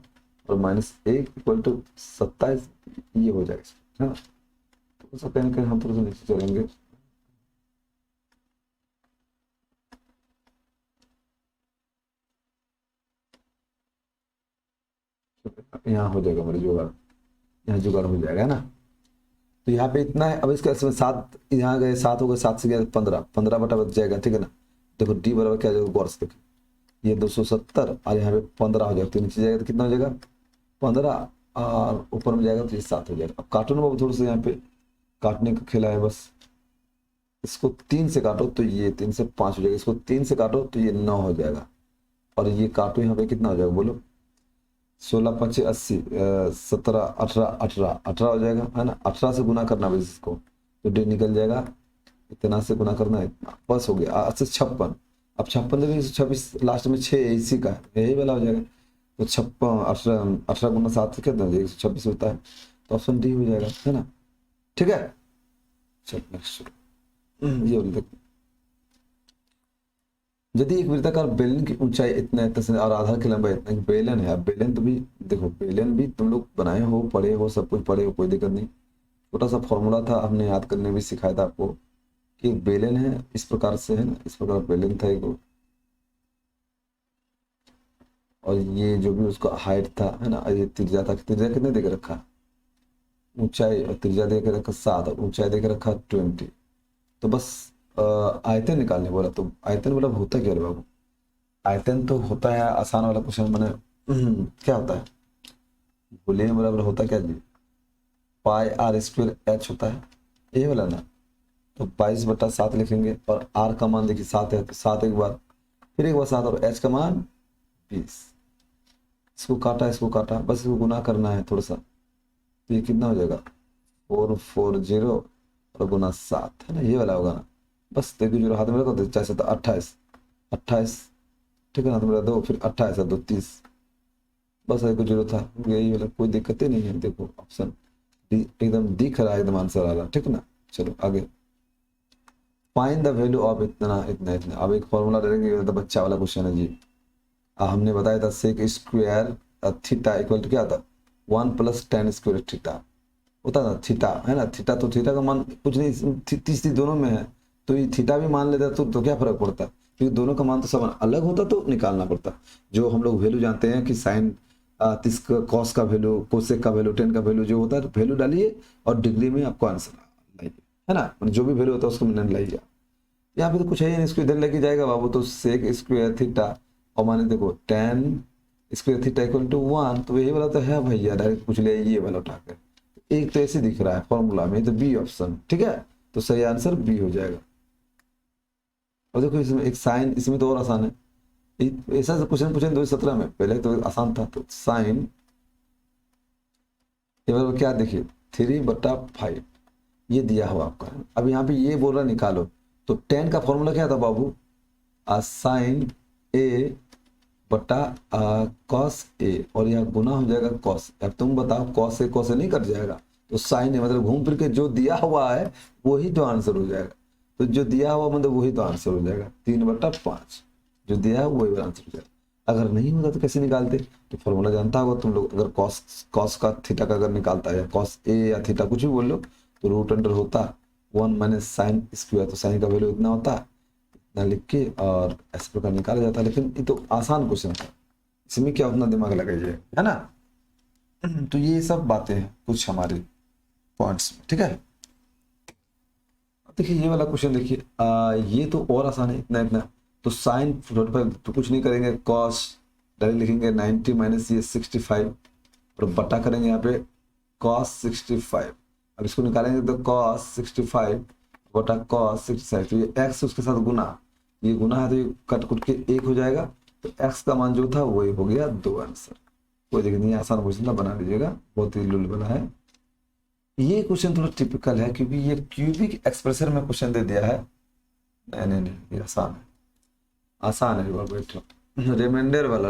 Speaker 1: और -1 इक्वल टू 27, ये हो जाएगा, है ना। तो कहीं ना कहीं हम थोड़ा सा नीचे चलेंगे, यहाँ हो जाएगा मेरे जुगाड़, यहाँ जुगाड़ हो जाएगा ना। तो यहाँ पे इतना है। अब इसका इसमें 7 यहाँ गए, 7 हो गए, 7 से गए 15, 15 बटा बच जाएगा, ठीक है ना। देखो डी बराबर क्या जाएगा, गौर से देखो, ये 270 और यहाँ पे 15 हो जाएगा, तो नीचे जाएगा तो कितना हो जाएगा 15, और ऊपर में जाएगा तो ये 7 हो जाएगा। अब काटो ना बाबू, थोड़ा सा यहाँ पे काटने का खेला है बस। इसको 3 से काटो तो ये 3 से 5 हो जाएगा, इसको 3 से काटो तो ये 9 हो जाएगा, और ये काटो यहाँ पे कितना हो जाएगा बोलो, 16 5 80, 17 18 18 18 हो जाएगा, है ना। 18 से गुना करना बस इसको, तो डी निकल जाएगा, इतना से गुना करना है, इतना बस हो गया। 56, अब 56 देखिए 26 लास्ट में 6 इसी का है, यही वाला हो जाएगा। तो 56 18 18 गुना 7 से कितना 126 होता है, तो ऑप्शन डी हो जाएगा, है ना, ठीक है। चलो नेक्स्ट ये वाली देखो, यदि एक वृत्ताकार बेलन की ऊंचाई इतना है तक और आधार की लंबाई इतना, बेलन है। अब बेलन तो भी देखो, बेलन भी तुम लोग बनाए हो, पढ़े हो, सब कुछ पढ़े हो, कोई दिक्कत नहीं। छोटा सा फॉर्मूला था, हमने याद करने भी सिखाया था आपको कि एक बेलन है इस प्रकार से, है ना, इस प्रकार बेलन था एक, और ये जो भी उसका हाइट था, है ना, ये त्रिज्या था, त्रिज्या कितने देकर रखा, ऊंचाई और त्रिज्या देकर रखा 7 और ऊंचाई देकर रखा 20। तो बस आयतन निकालने बोला, तो आयतन मतलब होता क्या है बाबू, आयतन तो होता है आसान वाला क्वेश्चन, मैंने क्या होता है बोलिए, बराबर होता क्या जी, πr² h होता है, ये वाला ना। तो 22/7 लिखेंगे, और r का मान देखिए 7 है, तो 7 एक बार, फिर एक बार 7, और h का मान 20। इसको काटा, इसको काटा, बस इसको गुना करना है थोड़ा सा, तो ये कितना हो जाएगा 440 और गुना 7, है ना, ये वाला होगा ना। बस देखिए जो हाथ में रखो तो 4 7 28 28, ठीक है ना, तो मेरा 2 फिर 28 है 2 30, बस एक जीरो था, यही वाला, कोई दिक्कत ही नहीं है। देखो ऑप्शन डी एकदम दिख रहा है, एकदम आंसर आ रहा है, ठीक है ना। चलो आगे, फाइंड द वैल्यू ऑफ इतना इतना इतना। अब एक फॉर्मूला रहेगा, तो बच्चा वाला क्वेश्चन है जी। हमने बताया था sec square theta equal to क्या था 1 + tan स्क्वायर थीटा होता ना, थीटा, है ना। थीटा तो थीटा का मान कुछ नहीं, तीसरी दोनों में है, तो ये थीटा भी मान लेता तो क्या फर्क पड़ता, क्योंकि दोनों का मान तो सब अलग होता तो निकालना पड़ता। जो हम लोग वैल्यू जानते हैं कि साइन कॉस का वैल्यू, कोसेक का वैल्यू, टेन का वैल्यू जो होता है, वैल्यू डालिए और डिग्री में आपको आंसर लाइए, है ना, जो भी वैल्यू होता है उसको मैंने लाइए। यहाँ पे तो कुछ है ही नहीं, इसको इधर लेके जाएगा बाबू, तो सेक स्क्वायर थीटा, और माने देखो tan square theta equal to 1, तो यही वाला तो है भैया, डायरेक्ट पूछ लिया ये वाला उठाकर। एक तो ऐसे दिख रहा है फॉर्मूला में, तो बी ऑप्शन, ठीक है, तो सही आंसर बी हो जाएगा। और देखो इसमें एक साइन, इसमें तो और आसान है, ऐसा क्वेश्चन पूछे 2017 में, पहले तो आसान था। तो साइन क्या देखिए 3/5 ये दिया हुआ आपका। अब यहाँ पे ये बोल रहा निकालो, तो tan का फॉर्मूला क्या था बाबू, साइन ए बटा कॉस ए, और यहाँ गुना हो जाएगा कॉस। अब तुम बताओ कॉस से नहीं कट जाएगा, तो साइन है, मतलब घूम फिर के जो दिया हुआ है वही तो आंसर हो जाएगा। तो जो दिया हुआ मतलब वही तो आंसर हो जाएगा, 3/5 जो दिया है वही आंसर हो जाएगा। अगर नहीं होता तो कैसे निकालते? तो फॉर्मूला जानता होगा तुम लोग, अगर कॉस कॉस का थीटा का अगर निकालता है, या कॉस ए या थीटा कुछ भी बोल लो, तो रूट अंडर होता 1 माइनस साइन स्क्वायर, तो साइन का वैल्यू इतना होता, इतना लिख के और इस प्रकार निकाला जाता। लेकिन ये तो आसान क्वेश्चन था, इसमें क्या उतना दिमाग लगाइए, है ना। तो ये सब बातें हैं कुछ हमारे पॉइंट्स में, ठीक है। अब देखिए ये वाला क्वेश्चन देखिए, ये तो और आसान है, इतना इतना। तो साइन 45 तो कुछ नहीं करेंगे, कॉस डायरेक्ट लिखेंगे 90 माइनस ये 65 और बटा करेंगे यहाँ पे कॉस 65। अब इसको निकालेंगे तो कॉस 65 बटा कॉस 65, तो ये एक्स उसके साथ गुना, ये गुना है तो ये कट कुट के एक हो जाएगा, तो एक्स का मान जो था वही हो गया 2 आंसर। कोई दिक्कत नहीं, आसान क्वेश्चन था, बना लीजिएगा, बहुत ही लुल बना है। ये क्वेश्चन थोड़ा टिपिकल है क्योंकि ये क्यूबिक एक्सप्रेशन में क्वेश्चन दे दिया है। नहीं नहीं नहीं, ये आसान है, आसान है बाबू, बैठो। रिमाइंडर वाला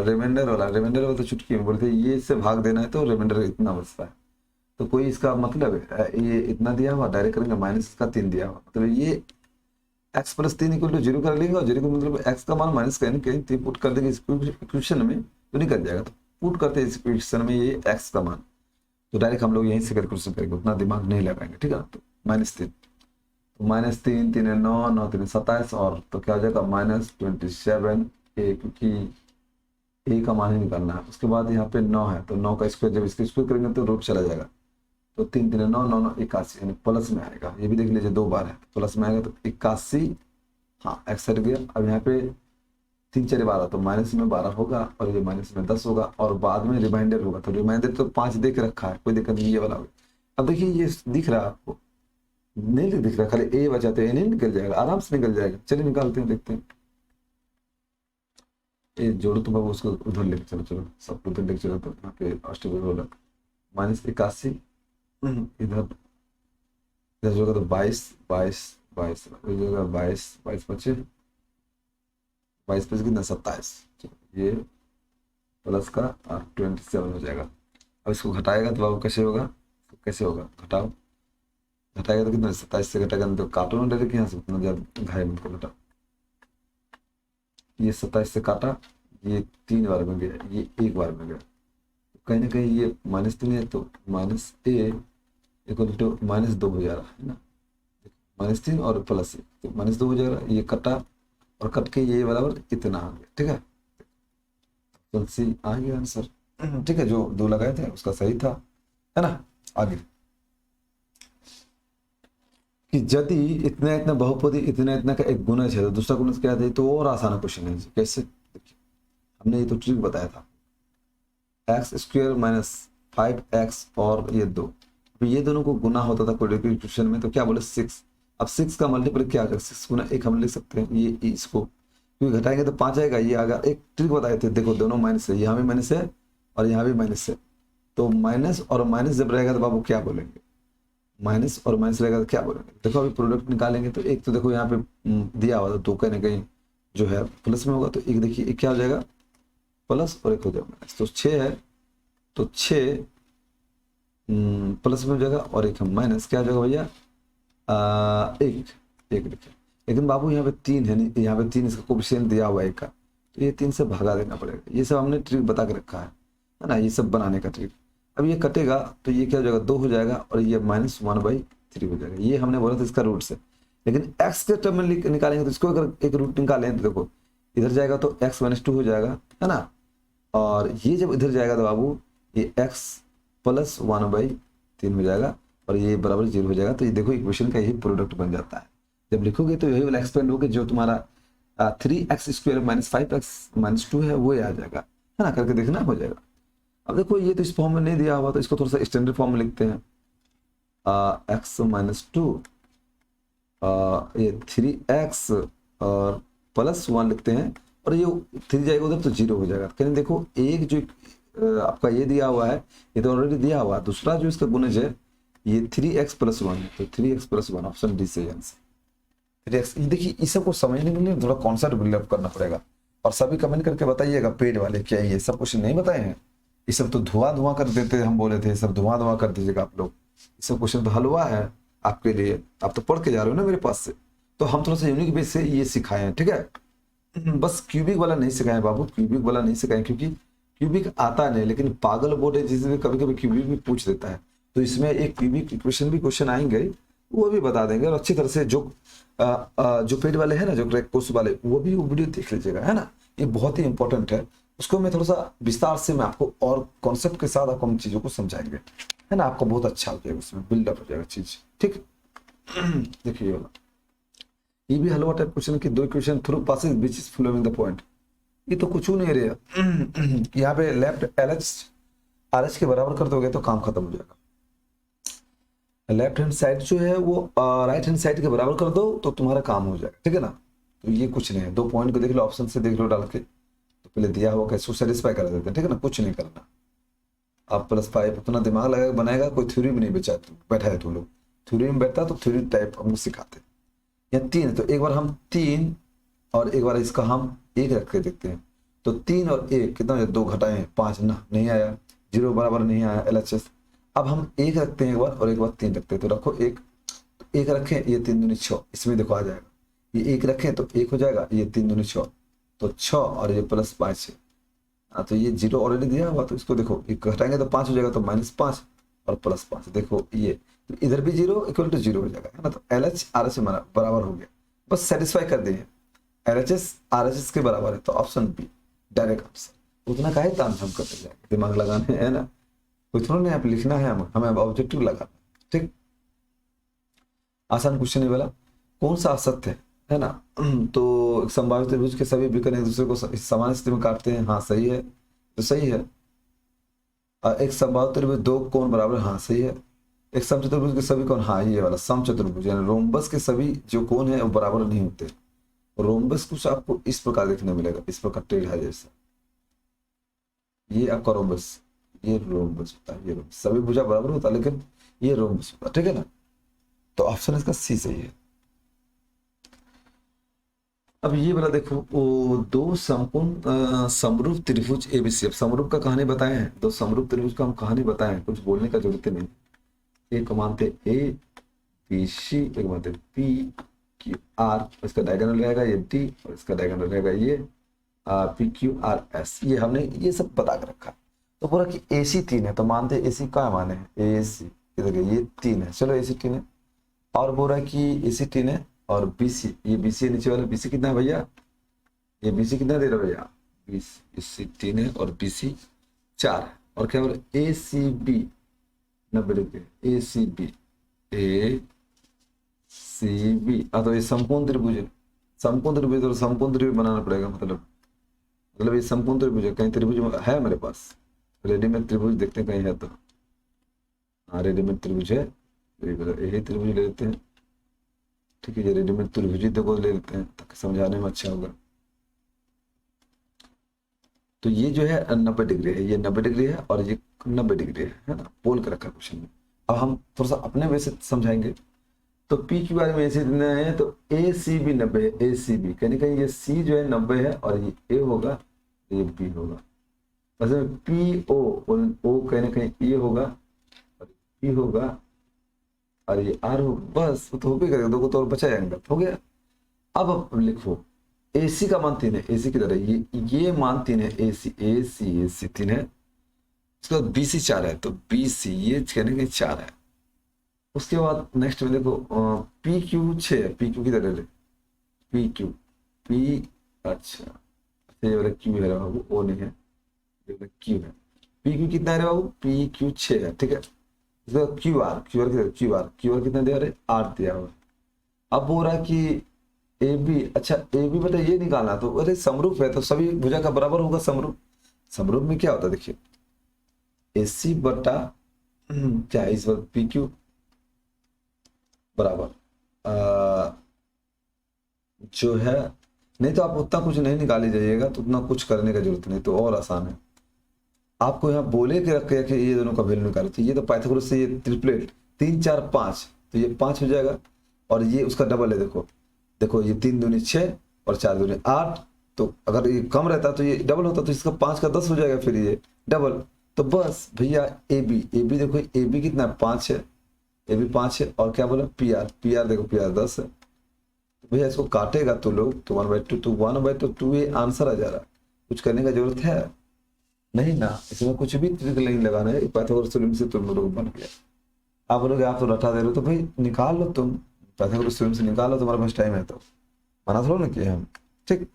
Speaker 1: तो चुटकी में बोलते ये इससे भाग देना है तो रिमाइंडर इतना बचता है, तो कोई इसका मतलब है ये इतना दिया हुआ डायरेक्ट करेंगे, माइनस इसका 3 दिया हुआ, मतलब ये एक्स प्लस 3 इक्वल टू 0 कर लेंगे, और 0 का मतलब एक्स का मान माइनस कहीं कहीं 3 पुट कर देंगे इस इक्वेशन में, तो नहीं कर जाएगा, तो पुट करते हैं इस इक्वेशन में ये एक्स का मान, तो डायरेक्ट हम लोग यहीं से कैलकुलेशन करेंगे, उतना दिमाग नहीं लगाएंगे, ठीक है। तो -3, तो -3 3 9 9 3 27, और तो क्या हो जाएगा -27 ए, क्योंकि ए का मान ही निकालना है। उसके बाद यहाँ पे 9 है, तो 9 का स्क्वायर जब इसके स्क्वायर करेंगे तो रूट चला जाएगा, तो 3 3 9 9 9 81, यानी प्लस में आएगा, ये भी देख लीजिए 2 बार है, प्लस में आएगा तो 81। हाँ एक्स हट गया, अब यहाँ पे 3 4 12, तो माइनस में 12 होगा और ये माइनस में 10 होगा, और बाद में रिमाइंडर होगा, तो रिमाइंडर तो 5 देख रखा है, कोई दिक्कत नहीं, ये वाला होगा। अब देखिए ये दिख रहा है आपको, नहीं दिख रहा, खाली ए बचा, तो ए नहीं निकल जाएगा, आराम से निकल जाएगा, चलिए निकालते हैं, देखते हैं। ये जोड़ो तो बाबू उसको उधर लेके चलो, चलो सब उधर लेके चलो, तो यहाँ पे अष्टभुज -81, इधर इधर जो तो 22 22 22 22 22 बचे, 22 बचे कितना 27, ये प्लस का और 27 हो जाएगा। अब इसको घटाएगा तो बाबू कैसे होगा, कैसे होगा, घटाओ, घटाएगा तो कितना 27 से घटाएगा तो काटो ना डायरेक्ट यहाँ से, उतना ज्यादा घायल मत करो, घटाओ, ये 27 से काटा, ये 3 बार में गया, ये 1 बार में गया, कहीं ना कहीं ये -3 है, तो माइनस ए इक्वल टू -2 हो जा रहा है ना, -3 और प्लस 1, तो -2 हो जाएगा, ये कटा और कट के ये बराबर इतना आ गया, ठीक है, तो सी आ गया आंसर, ठीक है, जो 2 लगाए थे उसका सही था, है ना। आगे कि यदि इतना इतना बहुपदी इतना इतना का एक गुणज है तो दूसरा गुणज क्या है, तो और आसान क्वेश्चन है, कैसे, देखिए हमने ये तो ट्रिक बताया था, x² - 5x और ये 2, ये दोनों को गुना होता था क्वाड्रेटिक इक्वेशन में, तो क्या बोले 6, अब 6 का मल्टीपल क्या आएगा, 6 गुना 1 हम लिख सकते हैं, ये इसको क्योंकि घटाएंगे तो 5 आएगा, ये आएगा, एक ट्रिक बताए थे, देखो दोनों माइनस है, यहाँ भी माइनस है और यहाँ भी माइनस है, तो माइनस और माइनस जब रहेगा तो बाबू क्या बोलेंगे, माइनस और माइनस रहेगा तो क्या बोलेंगे, देखो अभी प्रोडक्ट निकालेंगे तो एक तो देखो यहाँ पे दिया हुआ था, तो कहीं ना कहीं जो है प्लस में होगा, तो एक देखिए एक क्या हो जाएगा प्लस और एक हो जाएगा माइनस, तो 6 है, तो 6 प्लस में हो जाएगा और एक माइनस, क्या हो जाएगा भैया एक, एक लिखे, लेकिन बाबू यहाँ पे 3 है नहीं, यहाँ पे 3 इसका कोफिशिएंट दिया हुआ है एक का, तो ये 3 से भगा देना पड़ेगा, ये सब हमने ट्रिक बता के रखा है ना, ये सब बनाने का ट्रिक। अब ये कटेगा तो ये क्या हो जाएगा 2 हो जाएगा और ये -1/3 हो जाएगा, ये हमने बोला था इसका रूट से, लेकिन x के टर्म में निकालेंगे तो इसको अगर एक रूट निकालें तो देखो इधर जाएगा तो x - 2 हो जाएगा, है ना, और ये जब इधर जाएगा तो बाबू ये x + 1/3 हो जाएगा और ये बराबर 0 हो जाएगा, तो ये देखो इक्वेशन का यही प्रोडक्ट बन जाता है, जब लिखोगे तो यही वाला एक्सपेंड होकर जो तुम्हारा 3x² - 5x - 2 है वो आ जाएगा, है ना, करके देखना हो जाएगा। अब देखो ये तो इस फॉर्म में नहीं दिया हुआ, तो इसको थोड़ा सा स्टैंडर्ड फॉर्म में लिखते हैं, x - 2 ये 3x और +1 लिखते हैं, और ये 3 जाएगा उधर तो 0 हो जाएगा, कहीं देखो एक जो आपका ये दिया हुआ है ये तो ऑलरेडी दिया हुआ है, दूसरा जो इसका गुणज है ये 3x + 1 है, तो 3x + 1 ऑप्शन डी से आंसर 3x। ये देखिए इस सब को समझने के लिए थोड़ा कॉन्सेप्ट बिल्डअप करना पड़ेगा, और सभी कमेंट करके बताइएगा पेड वाले क्या ये सब क्वेश्चन नहीं बताए हैं, ये सब तो धुआं कर देते, हम बोले थे सब धुआं कर दीजिएगा आप लोग, ये सब क्वेश्चन तो हलवा है आपके लिए, आप तो पढ़ के जा रहे हो ना मेरे पास से, तो हम थोड़ा सा यूनिक बेस से ये सिखाए हैं, ठीक है। बस क्यूबिक वाला नहीं सिखाए बाबू, क्यूबिक वाला नहीं सिखाए, क्योंकि क्यूबिक आता नहीं, लेकिन पागल बोर्ड है जिसमें कभी कभी क्यूबिक भी पूछ देता है, तो इसमें एक क्यूबिक इक्वेशन भी क्वेश्चन आएंगे, वो भी बता देंगे, और अच्छी तरह से जो पेड वाले हैं ना, जो क्रैक कोर्स वाले, वो भी वो वीडियो देख लीजिएगा, है ना। ये बहुत ही इंपॉर्टेंट है, उसको मैं थोड़ा सा विस्तार से मैं आपको और कॉन्सेप्ट के साथ आपको हम चीजों को समझाएंगे, है ना। आपको बहुत अच्छा हो जाएगा, उसमें बिल्डअप हो जाएगा चीज, ठीक। देखिए ये वाला, ये भी हलवा टाइप क्वेश्चन की दो question through passage which is following the point. ये तो कुछ नहीं रहा, यहाँ पे left L H R H के बराबर कर दोगे तो काम खत्म हो जाएगा। लेफ्ट हैंड साइड जो है वो राइट हैंड साइड के बराबर कर दो तो तुम्हारा काम हो जाएगा, ठीक है ना। तो ये कुछ नहीं है, दो पॉइंट को देख लो, ऑप्शन से देख लो डाल के, तो पहले दिया हुआ कैसे सेटिस्फाई कर देते हैं, ठीक है ना, कुछ नहीं करना। आप +5 अपना दिमाग लगा बनाएगा, कोई थ्योरी भी नहीं बचा बैठा है तुम लोग, थ्योरी में बैठता तो थ्योरी टाइप हमको सिखाते। या 3 तो एक बार हम 3 और एक बार इसका हम 1 रख के देखते हैं, तो 3 और 1 कितना है, 2 घटाएं 5 ना, नहीं आया, 0 बराबर नहीं आया LHS। अब हम 1 रखते हैं एक बार और एक बार 3 रखते हैं, तो रखो 1, तो 1 रखें, ये 3 दूनी 6, इसमें देखो आ जाएगा, ये 1 रखें तो 1 हो जाएगा, ये 3 दूनी 6, तो 6 और ये +5 है। हाँ तो ये 0 ऑलरेडी दिया हुआ, तो इसको देखो ये घटाएंगे तो 5 हो जाएगा, तो -5 और +5, देखो ये तो इधर भी 0 इक्वल टू 0 हो जाएगा, है ना। तो LH RH बराबर हो गया, बस सेटिस्फाई कर दिए, LHS RHS के बराबर है, तो ऑप्शन बी डायरेक्ट आंसर। उतना काहे तामझाम करते जाएंगे, दिमाग लगाने, है ना, कोई थोड़ा नहीं, आप लिखना है, हमें ऑब्जेक्टिव लगाना, ठीक। आसान क्वेश्चन है वाला, कौन सा असत्य है ना। तो संभावित त्रिभुज के सभी विकर्ण एक दूसरे को समान स्थिति में काटते हैं, हाँ सही है, तो सही है। एक संभावित त्रिभुज 2 कोण बराबर, हाँ सही है। एक समचतुर्भुज के सभी कोण, हाँ ये वाला समचतुर्भुज, यानी रोम्बस के सभी जो कोण है वो बराबर नहीं होते। रोम्बस कुछ आपको इस प्रकार देखने मिलेगा, इस प्रकार टेढ़ा जैसा, ये आपका रोम्बस, ये रोम्बस होता है, ये रोम्बस, सभी भुजा बराबर होता है लेकिन ये रोम्बस होता है, ठीक है ना। तो ऑप्शन इसका सी सही है। अब ये वाला देखो, वो 2 समकोण समरूप त्रिभुज ABC, अब समरूप का कहानी बताए हैं, 2 समरूप त्रिभुज का हम कहानी बताए हैं, कुछ बोलने का जरूरत नहीं। एक मानते ABC, एक मानते PQR, इसका डायगोनल रहेगा ये D, और इसका डायगोनल रहेगा ये PQRS, ये हमने ये सब बता कर रखा। तो पूरा कि AC 3 है, तो मानते AC क्या माने हैं, AC इधर ये 3 है, चलो AC 3 है, और बोल रहा है कि AC 3 है, और BC, ये BC है नीचे वाला, BC कितना है भैया, ये BC कितना दे रहा है भैया, BC 3 है और BC 4 है, और क्या बोल रहे ACB 90 डिग्री, ACB तो ये समकोण त्रिभुज है, समकोण त्रिभुज, तो समकोण त्रिभुज बनाना पड़ेगा, मतलब ये समकोण त्रिभुज है, कहीं त्रिभुज है मेरे पास, रेडीमेड त्रिभुज देखते हैं कहीं है तो, हाँ रेडीमेड त्रिभुज है, यही त्रिभुज ले लेते हैं, ठीक है, ये रेडीमेड त्रिभुज देखो ले लेते हैं ताकि समझाने में अच्छा होगा। तो ये जो है 90 डिग्री है, ये 90 डिग्री है और ये 90 डिग्री है ना, बोल कर रखा क्वेश्चन में। अब हम थोड़ा सा अपने वे से समझाएंगे। तो PQR में ऐसे देना है, तो ACB 90 है, ACB कहीं कहीं ये C जो है 90 है, और ये A होगा, ये B होगा, वैसे PO कहीं ना कहीं ये होगा, और P होगा, और ये R हो, बस वो तो हो भी करेगा, 2 को तो और बचा जाएगा, हो गया। अब लिखो AC का मान 3 है, AC की तरह ये मान 3 है, AC 3 है, उसके बाद BC 4 है, तो BC ये कहने के 4 है। उसके बाद नेक्स्ट में देखो PQ 6 है, PQ की तरह ले, PQ P, अच्छा ये वाला Q है बाबू, O नहीं है, ये वाला Q है। PQ कितना है बाबू, PQ 6 है, ठीक है। QR कितना दिया, अरे 8 दिया हुआ। अब बोल रहा है कि AB, अच्छा AB बेटा ये निकालना, तो अरे समरूप है तो सभी भुजा का बराबर होगा, समरूप, समरूप में क्या होता है देखिए, AC बटा क्या है इस बार PQ बराबर जो है, नहीं तो आप उतना कुछ नहीं निकाले जाइएगा, तो उतना कुछ करने का जरूरत नहीं, तो और आसान है। आपको यहाँ बोले के रखे कि ये दोनों का वैल्यू निकालो, तो ये तो पाइथागोरस से ये ट्रिपलेट 3 4 5, तो ये 5 हो जाएगा, और ये उसका डबल है, देखो ये 3 दूनी 6 और 4 दूनी 8, तो अगर ये कम रहता तो ये डबल होता, तो इसका 5 का 10 हो जाएगा, फिर ये डबल, तो बस भैया AB देखो, AB कितना है, 5 है, AB 5 है, और क्या बोला PR देखो PR 10 है, तो भैया इसको काटेगा तो लोग तो 1/2 तो 1/2 ये आंसर आ जा रहा है, कुछ करने का जरूरत है नहीं ना, इसमें कुछ भी ट्रिक नहीं लगाना है, पाइथागोरस थ्योरम से तुम लोग बन गया। आप बोलोगे आप तो रटा दे रहे हो, तो भाई निकाल लो तुम, पाइथागोरस थ्योरम से निकाल लो, तुम्हारे पास टाइम है तो, मना थोड़ा ना किया हम। ठीक,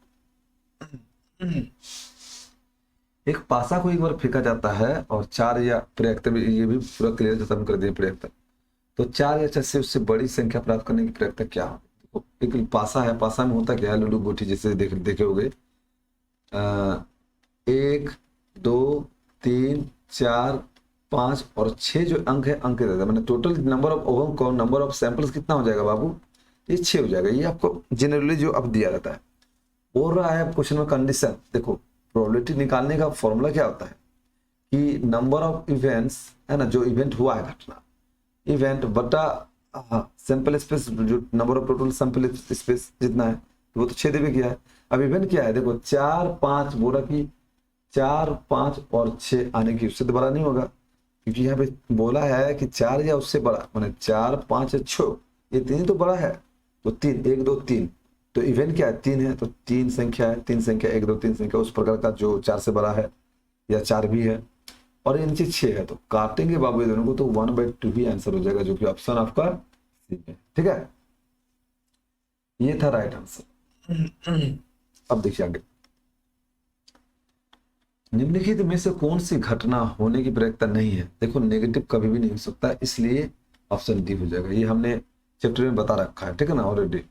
Speaker 1: एक पासा को एक बार फेंका जाता है और 4 या प्रयत्न में, ये भी पूरा क्लियर खत्म कर दिए प्रयत्न, तो 4 या 6 से उससे बड़ी संख्या प्राप्त करने की प्रयत्न क्या हो। तो एक पासा है, पासा में होता क्या है, लूडो गोटी जैसे देखे होगे, 1 2 3 4 5 और 6 जो अंक है, अंक रहता है, मैंने टोटल नंबर ऑफ ओवम को, नंबर ऑफ सैंपल्स कितना हो जाएगा बाबू, ये 6 हो जाएगा। ये आपको जनरली जो अब दिया रहता है। बोल रहा है क्वेश्चन में कंडीशन, देखो प्रोबेबिलिटी निकालने का फॉर्मूला क्या होता है कि नंबर ऑफ इवेंट्स है ना, जो इवेंट हुआ है, घटना इवेंट बटा सैंपल स्पेस, जो number of total sample space जितना है, तो वो तो 6 देवे किया है। अब इवेंट क्या है, देखो 4 5 बोला कि 4 5 और 6 आने की, उससे तो बड़ा नहीं होगा, क्योंकि यहाँ पे बोला है कि 4 या उससे बड़ा, मैंने 4 5 या 6, ये 3 तो बड़ा है, तो 3 1 2 3, तो इवेंट क्या है 3 है, तो 3 संख्या है, 3 संख्या 1 2 3 संख्या उस प्रकार का जो 4 से बड़ा है या 4 भी है, और ये नीचे 6 है, तो काटेंगे बाबू ये दोनों को, तो 1/2 ही आंसर हो जाएगा, जो कि ऑप्शन आपका सी है। ठीक है, ये था राइट आंसर। अब देखिए आगे, निम्नलिखित में से कौन सी घटना होने की प्रयत्ता नहीं है। देखो नेगेटिव कभी भी नहीं हो सकता, इसलिए ऑप्शन डी हो जाएगा, ये हमने चैप्टर में बता रखा है, ठीक है ना ऑलरेडी।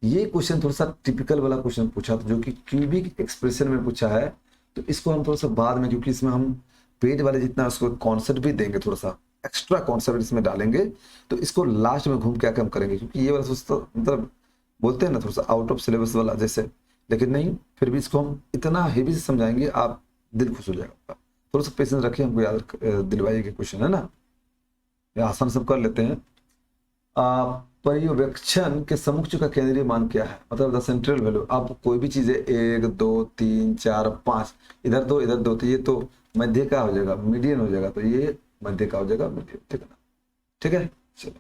Speaker 1: ये क्वेश्चन थोड़ा सा टिपिकल वाला क्वेश्चन पूछा था, जो कि क्यूबिक एक्सप्रेशन में पूछा है, तो इसको हम थोड़ा सा बाद में, क्योंकि इसमें हम पेज वाले जितना उसको कॉन्सेप्ट भी देंगे, थोड़ा सा एक्स्ट्रा कॉन्सेप्ट इसमें डालेंगे, तो इसको लास्ट में घूम के आके हम करेंगे, क्योंकि ये वाला तो मतलब बोलते हैं ना थोड़ा सा आउट ऑफ सिलेबस वाला जैसे, लेकिन नहीं, फिर भी इसको हम इतना हेवी से समझाएंगे, आप दिल खुश हो जाएगा आपका। थोड़ा सा पेशेंस रखिए, हमको याद दिलवाइए के क्वेश्चन है ना, ये आसान सब कर लेते हैं। पर्यवेक्षण के समुच्च का केंद्रीय मान क्या है, मतलब द सेंट्रल वैल्यू। अब कोई भी चीज है 1 2 3 4 5, इधर 2 इधर 2, तो ये तो मध्य का हो जाएगा, मीडियन हो जाएगा, तो ये मध्य का हो जाएगा, मीडियन, ठीक है ना। ठीक है, चलो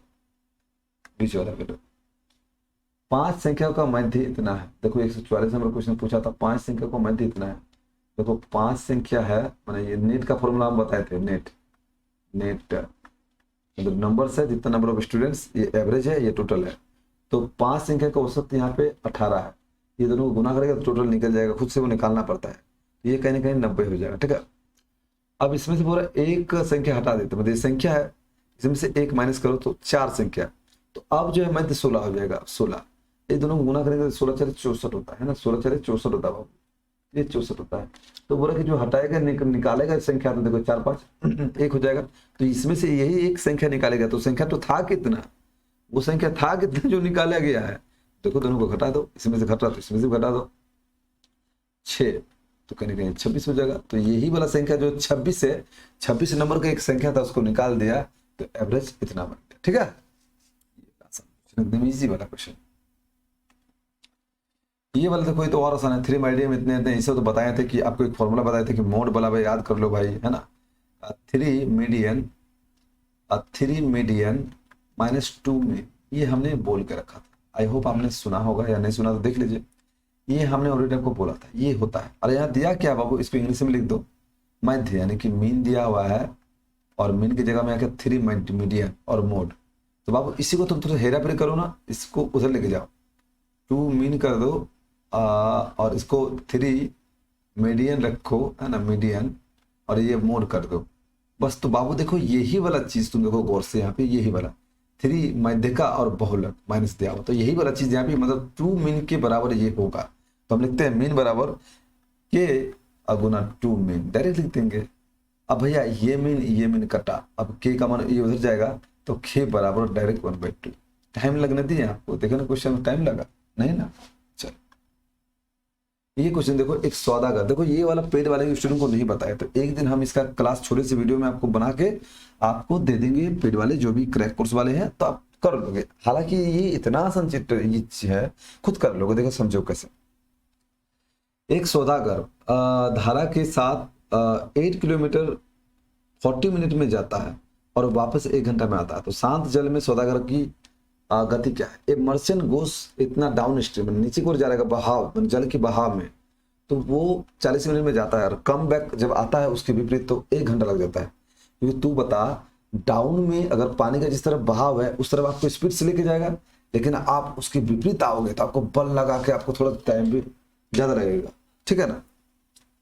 Speaker 1: बीच वाला वैल्यू। 5 संख्या का मध्य इतना है, देखो 144 नंबर क्वेश्चन पूछा था, 5 संख्या का मध्य इतना है। देखो 5 संख्या है, मैंने ये नेट का फॉर्मूला हम बताए थे, नेट मतलब नंबर्स है, जितना नंबर ऑफ स्टूडेंट्स, ये एवरेज है, ये टोटल है, तो 5 संख्या का औसत यहाँ पे 18 है, ये दोनों को गुना करेगा तो टोटल निकल जाएगा, खुद से वो निकालना पड़ता है, ये कहीं ना कहीं 90 हो जाएगा। ठीक है, अब इसमें से पूरा एक संख्या हटा देते हैं, मतलब ये संख्या है, इसमें से एक माइनस करो तो 4 संख्या, तो अब जो है मध्य 16 हो जाएगा, 16, ये दोनों को गुना करेंगे तो 16 4 64 होता है ना, 16 4 64 होता है, ये 64 होता है। तो बोला कि जो हटाएगा निकालेगा संख्या, तो देखो 4 5 1 हो जाएगा, तो इसमें से यही एक संख्या निकालेगा, तो संख्या तो था कितना, वो संख्या था कितना जो निकाला गया है, देखो दोनों को घटा दो, इसमें से घटा तो इसमें से घटा दो, 6, तो कहीं ना कहीं 26 हो जाएगा। तो यही वाला संख्या जो 26 है, 26 नंबर का एक संख्या था, उसको निकाल दिया, तो एवरेज इतना बन गया। ठीक है, एकदम इजी वाला क्वेश्चन। ये वाला तो कोई तो और आसान है, 3 मीडियम इतने इतने, इसे तो बताए थे कि आपको एक फॉर्मूला बताए थे कि मोड वाला, भाई याद कर लो भाई, है ना, 3 मीडियन -2 में, ये हमने बोल के रखा था, आई होप आपने सुना होगा, या नहीं सुना तो देख लीजिए, ये हमने ऑलरेडी आपको बोला था, ये होता है। अरे यहाँ दिया क्या बाबू, इसको इंग्लिश में लिख दो, मध्य, यानी कि मीन दिया हुआ है, और मीन की जगह में आकर 3 मीडियन और मोड, तो बाबू इसी को तुम थोड़ा हेरा फेरी करो ना, इसको उधर लेके जाओ, 2 मीन कर दो, और इसको 3 मीडियन रखो, है ना, मीडियन, और ये मोड कर दो बस। तो बाबू देखो यही वाला चीज तुम देखो गौर से, यहाँ पे यही वाला 3 मध्यका और बहुलक माइनस दिया हुआ, तो यही वाला चीज यहाँ पे मतलब 2 मीन के बराबर ये होगा, तो हम लिखते हैं मीन बराबर के गुना 2 मीन, डायरेक्ट लिख देंगे। अब भैया ये मीन कटा, अब के का मान ये उधर जाएगा, तो के बराबर डायरेक्ट 1/2। टाइम लगने दिए आपको, देखो ना क्वेश्चन में टाइम लगा नहीं ना। चलो ये क्वेश्चन देखो, एक सौदागर, देखो ये वाला पेड वाले स्टूडेंट को नहीं बताया, तो एक दिन हम इसका क्लास छोटे से वीडियो में आपको बना के आपको दे देंगे, पेड वाले जो भी क्रैक कोर्स वाले हैं, तो आप कर लोगे। हालांकि ये इतना आसान चीज है, खुद कर लोगे, देखो समझो कैसे। एक सौदागर धारा के साथ 8 किलोमीटर 40 मिनट में जाता है और वापस 1 घंटा में आता है, तो शांत जल में सौदागर की गति क्या है, ए मर्चेंट गोस इतना डाउन स्ट्रीम, नीचे की ओर जा रहेगा बहाव, जल की बहाव में, तो वो 40 मिनट में जाता है, और कम बैक जब आता है उसके विपरीत तो 1 घंटा लग जाता है। क्योंकि तू बता, डाउन में अगर पानी का जिस तरफ बहाव है उस तरफ आपको स्पीड से लेके जाएगा, लेकिन आप उसके विपरीत आओगे तो आपको बल लगा के आपको थोड़ा टाइम भी ज्यादा लगेगा, ठीक है ना।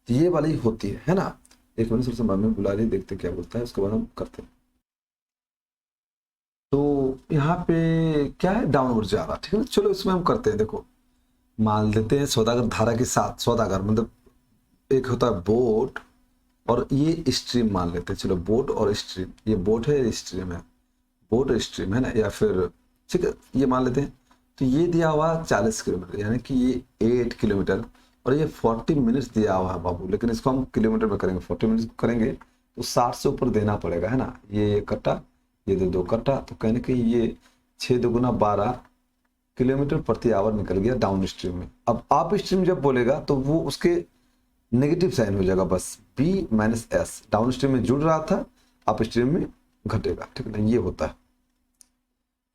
Speaker 1: तो ये वाली होती है ना। एक मिनट से मम्मी बुला रही, देखते क्या बोलता है, उसके बाद हम करते हैं। तो यहाँ पे क्या है, डाउनवर्ड जा रहा, ठीक है ना। चलो इसमें हम करते हैं, देखो मान लेते हैं सौदागर धारा के साथ, सौदागर मतलब एक होता है बोट और ये स्ट्रीम मान लेते हैं, चलो बोट और स्ट्रीम, ये बोट है, ये स्ट्रीम है, बोट स्ट्रीम है ना, या फिर ठीक है ये मान लेते हैं। तो ये दिया हुआ 40 किलोमीटर, यानी कि ये 8 किलोमीटर, और ये 40 मिनट्स दिया हुआ है बाबू, लेकिन इसको हम किलोमीटर में करेंगे, 40 मिनट्स करेंगे तो 60 से ऊपर देना पड़ेगा, है ना। ये कट्टा, ये दो कट्टा, तो कहने कि ये 6 दुगुना 12 किलोमीटर प्रति आवर निकल गया डाउन स्ट्रीम में। अब अप स्ट्रीम जब बोलेगा तो वो उसके नेगेटिव साइन हो जाएगा, बस B minus S, down stream में जुड़ रहा था, अप स्ट्रीम में घटेगा, ठीक है ना, ये होता है।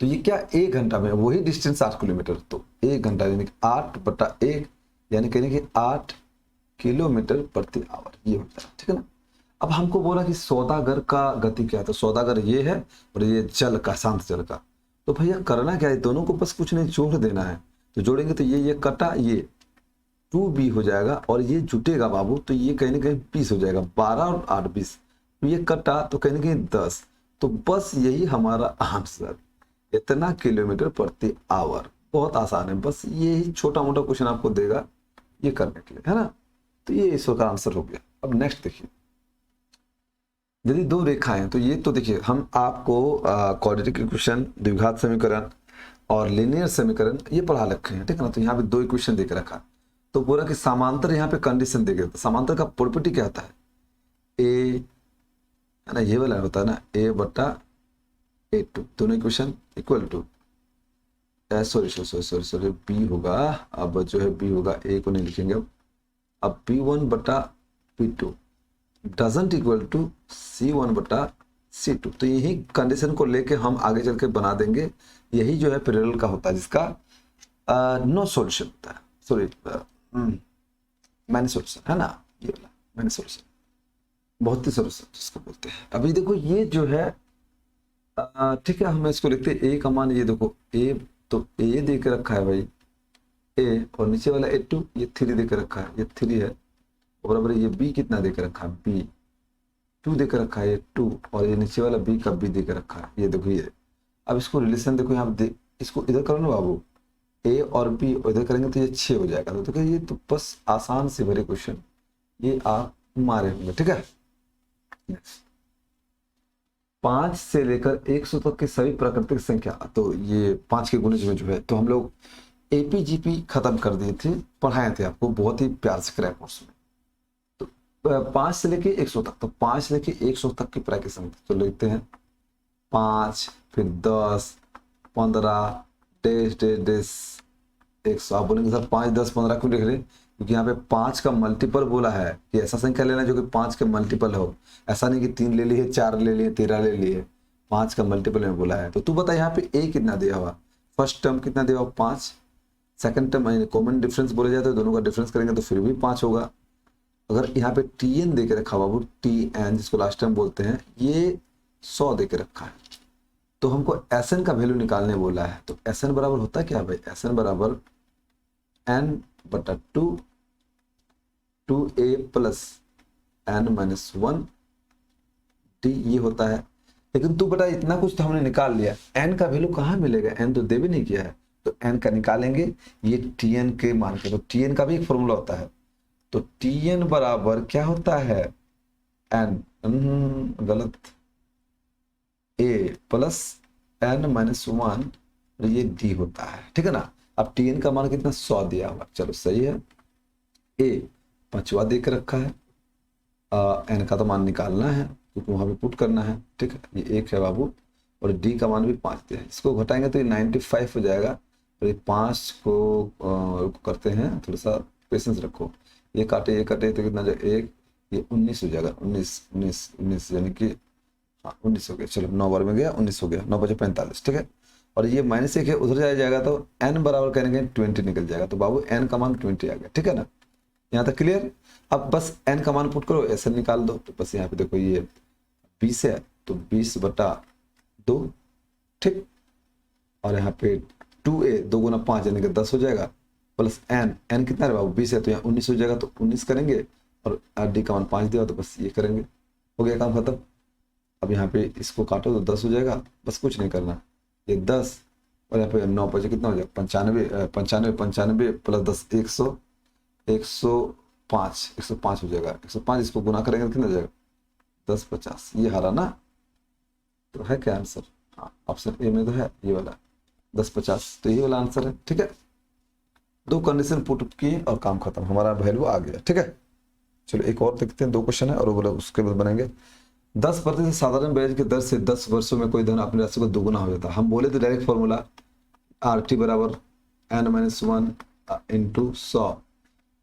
Speaker 1: तो ये क्या, 1 घंटा में वही डिस्टेंस 8 किलोमीटर, तो 1 घंटा यानी कि 8/1, यानी कहने कि 8 किलोमीटर प्रति आवर, ये होता है, ठीक है ना। अब हमको बोला कि सौदागर का गति क्या है, तो सौदागर ये है और ये जल का, शांत जल का। तो भैया करना क्या है, दोनों को बस कुछ नहीं जोड़ देना है। तो जोड़ेंगे तो ये कटा, ये 2b हो जाएगा, और ये जुटेगा बाबू, तो ये कहीं ना कहीं 20 हो जाएगा, 12 और 8 20, तो ये कटा तो कहीं ना कहीं 10। तो बस यही हमारा आंसर, इतना किलोमीटर प्रति आवर। बहुत आसान है, बस यही छोटा मोटा क्वेश्चन आपको देगा ये करने के लिए, है ना। तो ये इसका आंसर हो गया। अब नेक्स्ट देखिए, यदि दो रेखाएं, तो ये तो देखिए हम आपको क्वाड्रेटिक इक्वेशन, द्विघात समीकरण और लिनियर समीकरण ये पढ़ा रखे हैं, ठीक है ना। तो यहाँ पे 2 इक्वेशन देके रखा, तो बोला कि समांतर यहाँ पे कंडीशन देके, तो समांतर का प्रॉपर्टी क्या होता है, ए है ना, ये वाला होता है ना, A/A2, दोनों equation equal to, sorry B होगा, अब जो है बी होगा, ए को नहीं लिखेंगे अब P1/P2 doesn't equal to C1/C2। तो यही कंडीशन को लेके हम आगे चल के बना देंगे, यही जो है पैरेलल का होता है, जिसका नो सॉल्यूशन होता है, सॉरी मैनी सॉल्यूशन, है ना, ये वाला मैनी सॉल्यूशन, बहुत ही सॉल्यूशन जिसको बोलते हैं। अभी देखो ये जो है ठीक है, हम इसको लिखते हैं ए का मान, ये देखो ए, तो ए दे के रखा है भाई ए, और नीचे वाला A2 ये 3 दे के रखा है, ये 3 है, और बराबर ये बी कितना दे के रखा है, बी 2 दे के रखा है, ये 2, और ये नीचे वाला बी का बी दे के रखा है, ये देखो ये। अब इसको रिलेशन देखो यहाँ पे, इसको इधर करो ना बाबू, ए और बी इधर करेंगे तो ये 6 हो जाएगा। तो देखो ये तो बस आसान से भरे क्वेश्चन ये आप मारे होंगे, ठीक है। 5 से लेकर 100 तक की सभी प्राकृतिक संख्या, तो ये 5 के गुणज में जो है, तो हम लोग एपीजीपी खत्म कर दिए थे, पढ़ाए थे आपको बहुत ही प्यार से क्रैक कोर्स में। तो 5 से लेके 100 तक, तो 5 से लेके 100 तक की प्राकृतिक संख्या, तो लिखते हैं 5, फिर 10, 15, डेश डेश डेश 100। आप बोलेंगे सर 5, 10, 15 क्यों लिख रहे, क्योंकि यहाँ पे 5 का मल्टीपल बोला है कि ऐसा संख्या लेना जो कि 5 के मल्टीपल हो, ऐसा नहीं कि 3 ले लिए, 4 ले लिए, 13 ले लिए, 5 का मल्टीपल में बोला है। तो तू बता यहाँ पे ए कितना दिया हुआ, फर्स्ट टर्म कितना दिया हुआ 5, सेकंड टर्म कॉमन डिफरेंस बोले जाते हैं, दोनों का डिफरेंस करेंगे तो फिर भी 5 होगा। अगर यहाँ पे टीएन दे के रखा बाबू, टीएन जिसको लास्ट टाइम बोलते हैं, ये 100 दे के रखा है, तो हमको एसएन का वैल्यू निकालने बोला है। तो एसएन बराबर होता है क्या भाई, एसएन बराबर n/2 2a plus n-1 D, ये होता है। लेकिन तू बेटा इतना कुछ तो हमने निकाल लिया, n का वैल्यू कहाँ मिलेगा, n तो दे भी नहीं किया है, तो n का निकालेंगे ये tn के मान के। तो tn का भी एक फॉर्मूला होता है, तो tn बराबर क्या होता है, n गलत, a प्लस n-1, ये d होता है, ठीक है ना। अब tn का मान कितना 100 दिया हुआ, चलो सही है। a 5वां दे के रखा है, n का तो मान निकालना है क्योंकि वहां पे पुट करना है, ठीक है, ये 1 है बाबू, और d का मान भी 5 दिया है। इसको घटाएंगे तो ये 95 हो जाएगा, और ये 5 को करते हैं, थोड़ा सा पेशेंस रखो, ये काटे तो कितना जो 1, ये 19 हो जाएगा, 19 यानी कि हाँ 19 हो गया, चलो 9 बार में गया 19 हो गया, 9 बजे 45, ठीक है। और ये -1 है, उधर जाएगा तो n बराबर करेंगे 20 निकल जाएगा। तो बाबू n का मान 20 आ गया, ठीक है ना, यहाँ तक क्लियर। अब बस n का मान पुट करो, ऐसे निकाल दो। तो बस यहाँ पे देखो ये 20 है तो 20/2, ठीक। और यहाँ पे 2a 2 गुना 5 यानी कि 10 हो जाएगा, प्लस n कितना है बाबू 20 है तो यहाँ 19 हो जाएगा, तो 19 करेंगे। और d का मान 5 दिया तो बस ये करेंगे, हो गया काम खत्म। अब यहाँ पे इसको काटो तो 10 हो जाएगा, बस कुछ नहीं करना, ये 10 और यहाँ पे 9 बजे कितना हो जाएगा 95 95 प्लस 10 100 105 हो जाएगा, 105 इसको गुना करेंगे तो कितना हो जाएगा 10 50, ये हारा ना। तो है क्या आंसर, हाँ ऑप्शन ए में तो है ये वाला 10 50, तो ये वाला आंसर है, ठीक है। 2 कंडीशन पुट किए और काम खत्म, हमारा वैल्यू आ गया, ठीक है। चलो एक और देखते हैं, 2 क्वेश्चन है और वो उसके बाद बनेंगे। 10% साधारण ब्याज की दर से 10 वर्षों में कोई धन अपनी राशि को दोगुना हो जाता है। हम बोले तो डायरेक्ट फॉर्मूला RT बराबर n-1 इंटू 100,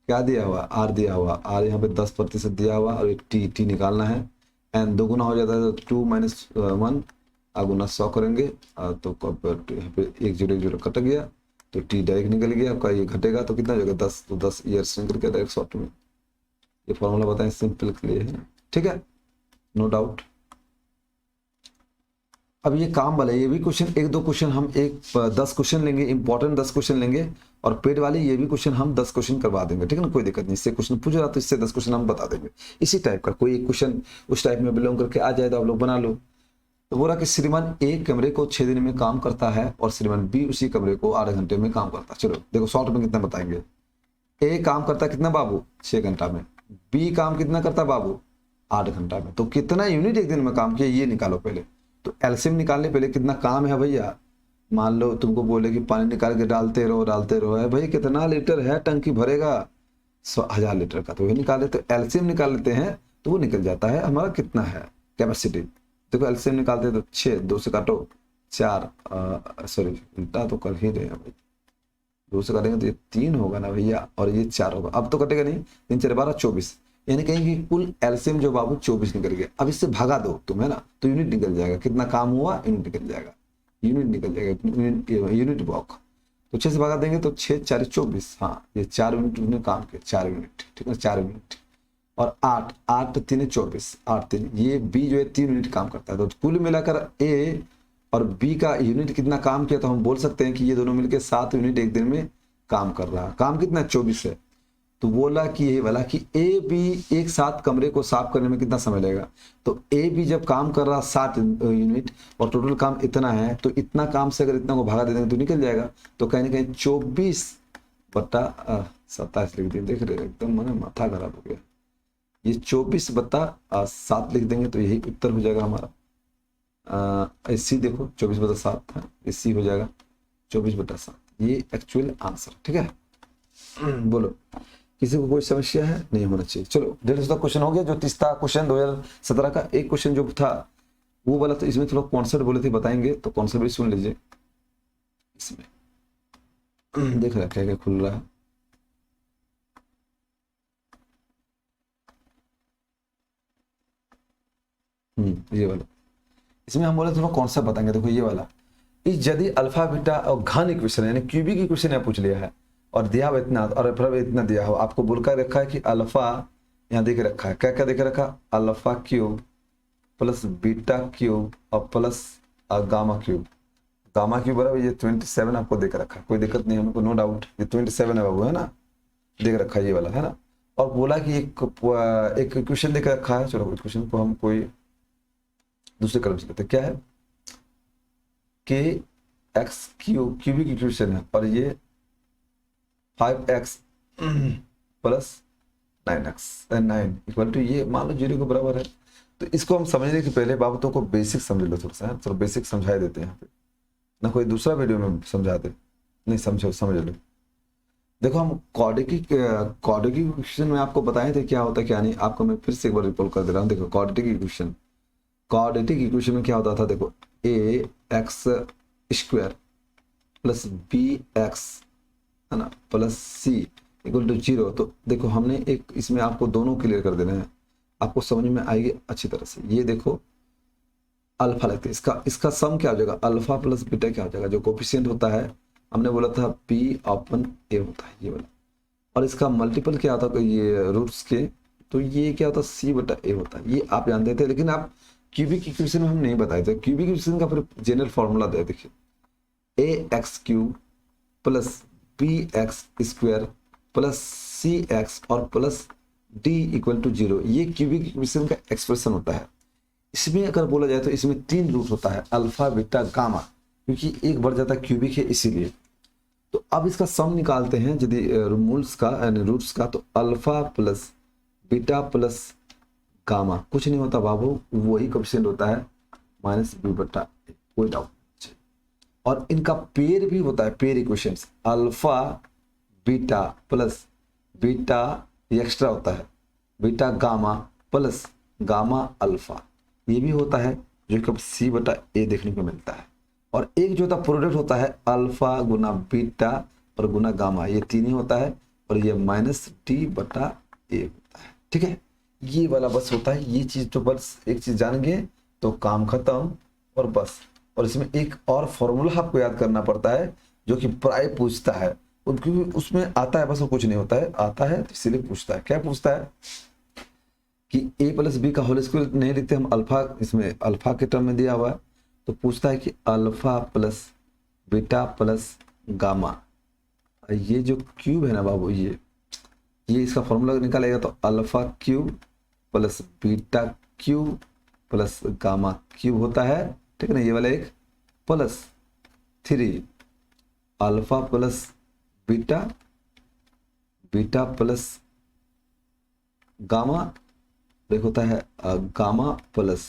Speaker 1: क्या दिया हुआ R दिया हुआ, R यहाँ पे 10% दिया हुआ और T निकालना है। n दोगुना हो जाता है तो 2 - 1 गुना 100 करेंगे, तो यहाँ पे 1 0 कट गया तो T डायरेक्ट निकल गया, आपका ये घटेगा तो कितना हो जाएगा 10, तो 10 ईयर्स निकल गया डायरेक्ट शॉर्ट में। ये फॉर्मूला बताएं सिंपल के लिए है, ठीक है, नो डाउट। अब ये काम वाला ये भी क्वेश्चन 1-2 क्वेश्चन हम 10 क्वेश्चन लेंगे, इंपॉर्टेंट 10 क्वेश्चन लेंगे, और पेड वाले ये भी क्वेश्चन हम 10 क्वेश्चन करवा देंगे, ठीक है ना, कोई दिक्कत नहीं। इससे क्वेश्चन पूछ रहा तो इससे 10 क्वेश्चन हम बता देंगे, इसी टाइप का कोई एक क्वेश्चन उस टाइप में बिलोंग करके आ जाए तो आप लोग बना लो। तो बोला कि श्रीमान ए कमरे को 6 दिन में काम करता है और श्रीमान बी उसी कमरे को 8 घंटे में काम करता है। चलो देखो शॉर्ट में कितना बताएंगे। ए काम करता है कितना बाबू 6 घंटा में, बी काम कितना करता है बाबू 8 घंटा में। तो कितना यूनिट एक दिन में काम किया ये निकालो पहले। तो एलसीएम निकालने पहले कितना काम है भैया, मान लो तुमको बोले कि पानी निकाल के डालते रहो है भाई, कितना लीटर है टंकी भरेगा 1000 लीटर का, तो वही निकाले। तो एलसीएम निकाल लेते हैं तो वो निकल जाता है हमारा कितना है कैपेसिटी। देखो एलसीएम निकालते हैं तो 6 2 से काटो 4, सॉरी उल्टा तो कर ही रहे हैं भाई, 2 से काटेंगे तो ये 3 होगा ना भैया और ये 4 होगा। अब तो कटेगा नहीं, 3 4 12 24, यानी कहेंगे कुल एलसीएम जो बाबू 24 निकल गया। अब इससे भगा दो तुम है ना, तो यूनिट निकल जाएगा, कितना काम हुआ यूनिट निकल जाएगा, यूनिट वॉक। तो 6 से भगा देंगे तो 6 4 24, हाँ ये 4 यूनिट उन्होंने काम किया, 4 यूनिट, ठीक है 4 यूनिट। और 8 8 3 24, 8 3, ये बी जो है 3 यूनिट काम करता है। तो कुल मिलाकर ए और बी का यूनिट कितना काम किया, तो हम बोल सकते हैं कि ये दोनों मिलकर 7 यूनिट एक दिन में काम कर रहा है। काम कितना 24 है। तो बोला कि ये वाला कि ए बी एक साथ कमरे को साफ करने में कितना समय लगेगा। तो ए बी जब काम कर रहा 7 यूनिट और टोटल काम इतना है, तो इतना काम से अगर इतना को भागा दे देंगे तो निकल जाएगा। तो कहीं ना कहीं 24/27 लिख दिए, देख रहे एकदम मैंने माथा खराब हो गया। ये 24/7 लिख देंगे तो यही उत्तर हो जाएगा हमारा। सी देखो 24/7 है, सी हो जाएगा 24/7, ये एक्चुअल आंसर, ठीक है। बोलो किसी को कोई समस्या है, नहीं होना चाहिए। चलो 150 क्वेश्चन हो गया। जो तीसरा क्वेश्चन 2017 का एक क्वेश्चन जो था वो वाला, तो इसमें थोड़ा कॉन्सेप्ट बोले थे बताएंगे, तो कॉन्सेप्ट भी सुन लीजिए। इसमें देख रहा क्या क्या खुल रहा है, ये वाला। इसमें हम बोले थोड़ा कॉन्सेप्ट बताएंगे। देखो ये वाला, इस यदि अल्फा बीटा और घन इक्वेशन यानी क्यूबिक इक्वेशन है पूछ लिया है और दिया हुआ इतना और इतना दिया हो, आपको बोल कर रखा है कि अल्फा यहाँ देख रखा है, क्या क्या देख रखा, alpha cube plus beta cube और plus gamma cube. Gamma cube बराबर ये 27 आपको देख रखा है, कोई दिक्कत नहीं हमको, नो डाउट ये 27 है बाबू, है ना, देख रखा है ये वाला, है ना। और बोला कि एक इक्वेशन देख रखा है। चलो इक्वेशन को हम कोई दूसरे क्रम से लेते हैं, क्या है के एक्स क्यूबिक इक्वेशन है और ये 5x प्लस 9 इक्वल टू ये मान लो 0 के बराबर है। तो इसको हम समझने के पहले बाबतों को बेसिक समझ लो थोड़ा सा, चलो बेसिक समझा देते हैं यहाँ पे, ना कोई दूसरा वीडियो में समझाते नहीं, समझ लो। देखो हम क्वाड्रेटिक इक्वेशन में आपको बताए थे क्या होता है क्या नहीं, आपको मैं फिर से एक बार रिपोर्ट कर दे रहा हूँ। देखो क्वाड्रेटिक इक्वेशन में क्या होता था, देखो ax² प्लस bx है ना प्लस c इक्वल टू 0। तो देखो हमने एक इसमें आपको दोनों क्लियर कर देना है, आपको समझ में आएगी अच्छी तरह से। ये देखो अल्फा लगते हैं। इसका इसका सम क्या हो जाएगा, अल्फा प्लस बीटा क्या हो जाएगा, जो कोफिशिएंट होता है हमने बोला था पी अपन ए होता है ये वाला, और इसका मल्टीपल क्या होता है ये रूट्स के, तो ये क्या होता है सी बटा ए होता है। ये आप जानते थे, लेकिन आप क्यूबिक इक्वेशन में हम नहीं बताए थे। क्यूबिक इक्वेशन का फिर जनरल फॉर्मूला दे, देखिए a x cube plus b x square plus c x और प्लस डी इक्वल टू 0, ये क्यूबिक इक्वेशन का एक्सप्रेशन होता है। इसमें अगर बोला जाए तो इसमें 3 रूट होता है, अल्फा बीटा गामा, क्योंकि एक बढ़ जाता है क्यूबिक है इसीलिए। तो अब इसका सम निकालते हैं यदि मूल्स का यानी रूट्स का, तो alpha plus beta plus gamma कुछ नहीं होता बाबू, वही कोएफिशिएंट होता है माइनस बी बटा ए, कोई डाउट। और इनका पेयर भी होता है, pair equations, alpha beta plus beta extra होता है beta gamma plus gamma alpha, ये भी होता है जो कब सी बटा ए देखने को मिलता है। और एक जो होता प्रोडक्ट होता है अल्फा गुना बीटा और गुना गामा, ये तीन ही होता है, और ये माइनस डी बटा ए होता है। ठीक है, ये वाला बस होता है, ये चीज तो बस एक चीज जान गए तो काम खत्म और बस। और इसमें एक और फॉर्मूला आपको याद करना पड़ता है जो कि प्राय पूछता है, क्योंकि उसमें आता है बस, वो कुछ नहीं होता है, आता है तो इसीलिए पूछता है। क्या पूछता है कि ए प्लस बी का होल स्क्वायर नहीं लिखते हम अल्फा, इसमें अल्फा के टर्म में दिया हुआ है, तो पूछता है कि alpha plus beta plus gamma, ये जो क्यूब है ना बाबू, ये इसका फॉर्मूला निकालेगा तो alpha cube plus beta cube plus gamma cube होता है। ठीक है ना, ये वाला एक plus 3 alpha plus beta beta plus gamma, एक होता है गामा प्लस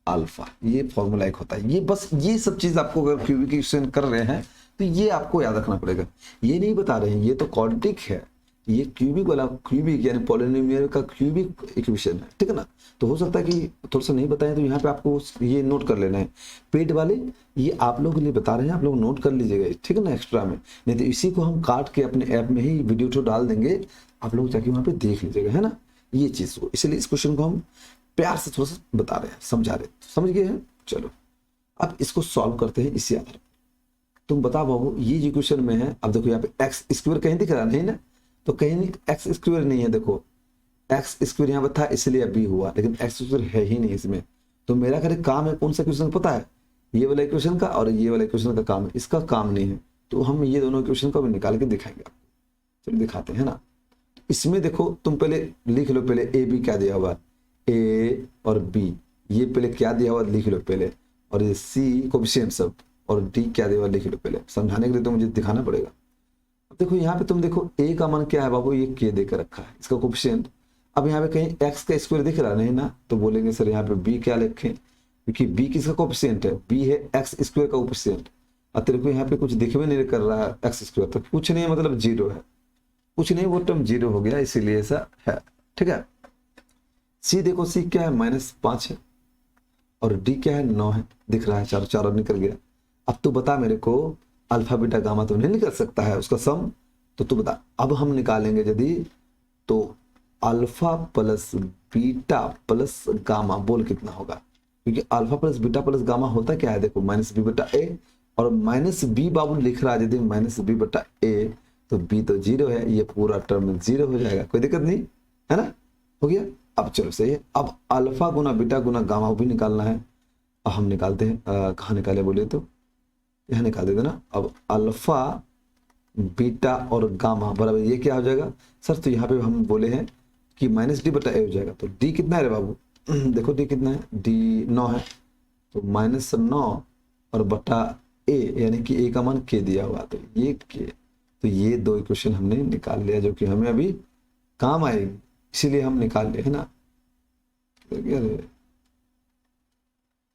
Speaker 1: अल्फा, ये फॉर्मूला एक होता है। ये बस ये सब चीज आपको अगर क्यूबिक इक्वेशन कर रहे हैं तो ये आपको याद रखना पड़ेगा। ये नहीं बता रहे हैं, ये तो क्वाड्रेटिक है, ये क्यूबिक वाला, क्यूबिक यानी पॉलिनोमियल का क्यूबिक इक्वेशन है। ठीक है ना, तो हो सकता है कि थोड़ा सा नहीं बताएं तो यहाँ पे आपको ये नोट कर लेना है। पेड वाले ये आप लोगों के लिए बता रहे हैं, आप लोग नोट कर लीजिएगा, ठीक है ना, एक्स्ट्रा में। नहीं तो इसी को हम काट के अपने ऐप में ही वीडियो तो डाल देंगे, आप लोग जाके वहाँ पे देख लीजिएगा, है ना, ये चीज को। इसलिए इस क्वेश्चन को हम प्यार से थोड़ा सा बता रहे हैं, समझा रहे हैं, समझ गए हैं। चलो अब इसको सॉल्व करते हैं इसी आधार पर। तुम बता बाबू ये जो क्वेश्चन में है, अब देखो यहाँ पे एक्स स्क्वायर कहीं दिख रहा नहीं ना, तो कहीं नहीं एक्स स्क्वायर नहीं है, देखो एक्स स्क्वायर यहाँ पे था इसलिए बी हुआ, लेकिन एक्स स्क्वायर है ही नहीं इसमें। तो मेरा करे काम है कौन सा क्वेश्चन पता है, ये वाला इक्वेशन का और ये वाला इक्वेशन का काम है, इसका काम नहीं है। तो हम ये दोनों इक्वेशन को भी निकाल के दिखाएंगे आपको। चलो दिखाते हैं ना। इसमें देखो तुम पहले लिख लो, पहले ए बी क्या दिया हुआ, ए और बी, ये पहले क्या दिया हुआ लिख लो पहले, और ये सी कोएफिशिएंट सब, और डी क्या दिया हुआ लिख लो पहले। समझाने के लिए तो मुझे दिखाना पड़ेगा। अब देखो यहाँ पे तुम देखो ए का मान क्या है बाबू, ये के देकर रखा है, इसका कोएफिशिएंट। अब यहाँ पे कहीं एक्स का स्क्वायर दिख रहा नहीं ना, तो बोलेंगे सर यहाँ पे बी क्या लिखें, क्योंकि बी किसका कोएफिशिएंट है, बी है एक्स स्क्वायर का कोएफिशिएंट। और तेरे को यहाँ पे कुछ दिख भी नहीं कर रहा है एक्स स्क्वायर, तो कुछ नहीं मतलब 0 है, कुछ नहीं, वो टर्म 0 हो गया, इसीलिए ऐसा है। ठीक है, सी देखो, सी क्या है -5 है, और डी क्या है 9 है, दिख रहा है, चारों चारों निकल गया। अब तू बता मेरे को, अल्फा बीटा गामा तो नहीं निकल सकता है उसका सम, तो तू बता। अब हम निकालेंगे यदि, तो alpha plus beta plus gamma बोल कितना होगा, क्योंकि alpha plus beta plus gamma होता क्या है, देखो माइनस बी बटा ए, और माइनस बी बाबू लिख रहा है यदि माइनस बी बटा ए, तो बी तो 0 है, ये पूरा टर्म 0 हो जाएगा, कोई दिक्कत नहीं है ना, हो गया। अब चलो सही है, अब अल्फा गुना बीटा गुना गामा भी निकालना है। अब हम निकालते हैं, कहाँ निकाले बोले तो यहाँ निकाल देते ना। अब अल्फा बीटा और गामा बराबर ये क्या हो जाएगा सर, तो यहाँ पे हम बोले हैं कि माइनस डी बटा ए हो जाएगा। तो डी कितना है रे बाबू, देखो डी कितना है, डी 9 है, तो -9 और बटा ए, यानी कि ए का मान के दिया हुआ, तो ये के, तो ये दो इक्वेशन हमने निकाल लिया जो कि हमें अभी काम आएगी, इसीलिए हम निकाल लिए है ना। तो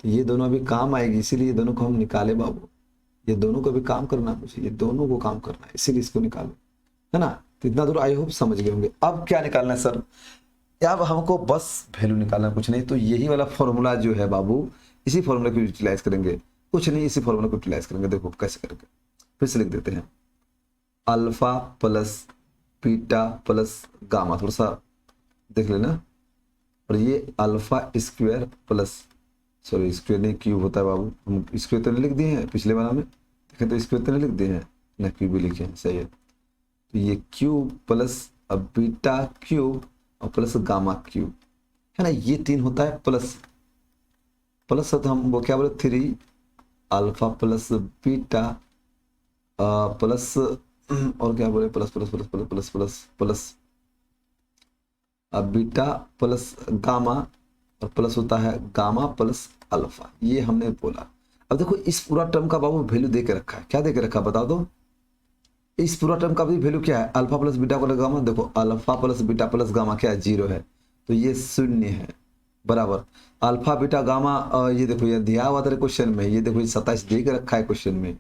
Speaker 1: ये दोनों अभी काम आएगी, इसीलिए दोनों को हम निकाले बाबू, ये दोनों को भी काम करना कुछ, ये दोनों को काम करना है, इसीलिए इसको निकालो, है ना। तो इतना दूर आई होप समझ गए होंगे। अब क्या निकालना है सर, अब हमको बस वैल्यू निकालना, कुछ नहीं। तो यही वाला फॉर्मूला जो है बाबू, इसी फॉर्मूला को यूटिलाइज करेंगे, कुछ नहीं, इसी फॉर्मूला को यूटिलाइज करेंगे। देखो कैसे करेंगे, फिर से लिख देते हैं, alpha plus beta plus gamma, थोड़ा सा देख लेना, और ये alpha square plus sorry square नहीं क्यूब होता है बाबू, हम स्क्वायर तो नहीं लिख दिए हैं पिछले वाला में, देखें तो स्क्वायर तो नहीं लिख दिए हैं ना, क्यूब भी लिखे हैं, सही है। तो ये क्यूब प्लस बीटा क्यूब और प्लस गामा क्यूब है ना, ये 3 होता है प्लस प्लस, तो हम वो क्या बोले 3 अल्फा प्लस बीटा प्लस और क्या बोले plus plus plus plus plus plus plus beta plus gamma और प्लस होता है गामा प्लस अल्फा, ये हमने बोला। अब देखो इस पूरा टर्म का बाबू वैल्यू दे के रखा है, क्या दे के रखा है बता दो, इस पूरा टर्म का भी वैल्यू क्या है, alpha plus beta plus gamma, देखो alpha plus beta plus gamma क्या है 0 है, तो ये 0 है बराबर अल्फा बीटा गामा। ये देखो ये दिया हुआ था क्वेश्चन में, ये देखो ये 27 दे के रखा है क्वेश्चन में,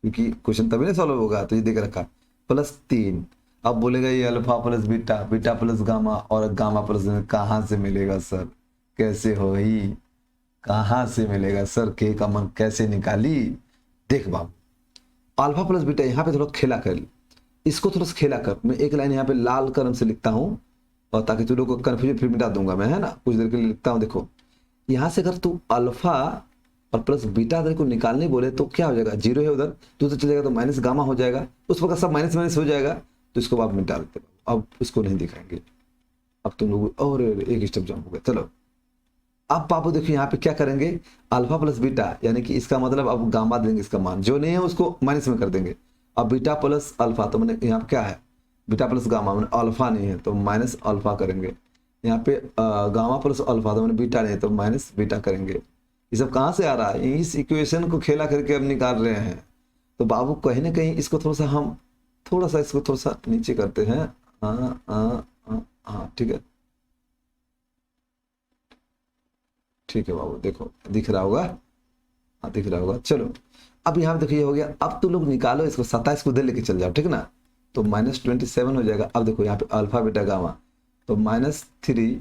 Speaker 1: क्योंकि क्वेश्चन तभी ना सॉल्व होगा, तो ये दे के रखा है प्लस 3। अब बोलेगा ये alpha plus beta beta plus gamma और गामा प्लस कहाँ से मिलेगा सर, कैसे हो ही, कहाँ से मिलेगा सर, के का मन कैसे निकाली। देख बाबू अल्फा प्लस बीटा यहाँ पे थोड़ा खेला कर, इसको थोड़ा सा खेला कर, मैं एक लाइन यहाँ पे लाल कलम से लिखता हूँ और ताकि तू लोग को कन्फ्यूजन फिर मिटा दूंगा मैं, है ना, कुछ देर के लिए लिखता हूँ। देखो यहाँ से अगर तू अल्फा और प्लस बीटा अगर को निकालने बोले तो क्या हो जाएगा, 0 है उधर, तू तो चलेगा तो माइनस गामा हो जाएगा, उस प्रकार सब माइनस माइनस हो जाएगा, तो इसको आप मिटा देते, अब इसको नहीं दिखाएंगे। अब तुम लोग और एक स्टेप जंप हो गया, चलो अब बाबू देखिए यहाँ पे क्या करेंगे, अल्फा प्लस बीटा यानी कि इसका मतलब अब गामा देंगे, इसका मान जो नहीं है उसको माइनस में कर देंगे। अब बीटा प्लस अल्फा तो मैंने यहाँ पे क्या है बीटा प्लस गामा, मैंने अल्फा नहीं है तो माइनस अल्फा करेंगे। यहाँ पे गामा प्लस अल्फा तो मैंने बीटा नहीं है तो माइनस बीटा करेंगे। ये सब कहाँ से आ रहा है, इस इक्वेशन को खेला करके अब निकाल रहे हैं। तो बाबू कहीं ना कहीं इसको थोड़ा सा हम थोड़ा सा इसको थोड़ा सा नीचे करते हैं, हाँ हाँ हाँ हाँ ठीक है, ठीक है बाबू, देखो दिख रहा होगा, हाँ दिख रहा होगा। चलो अब यहाँ पे देखो ये हो गया, अब तो लोग निकालो इसको 27 को उधर लेके चल जाओ, ठीक ना, तो -27 हो जाएगा। अब देखो यहाँ पे अल्फा बीटा गामा, तो -3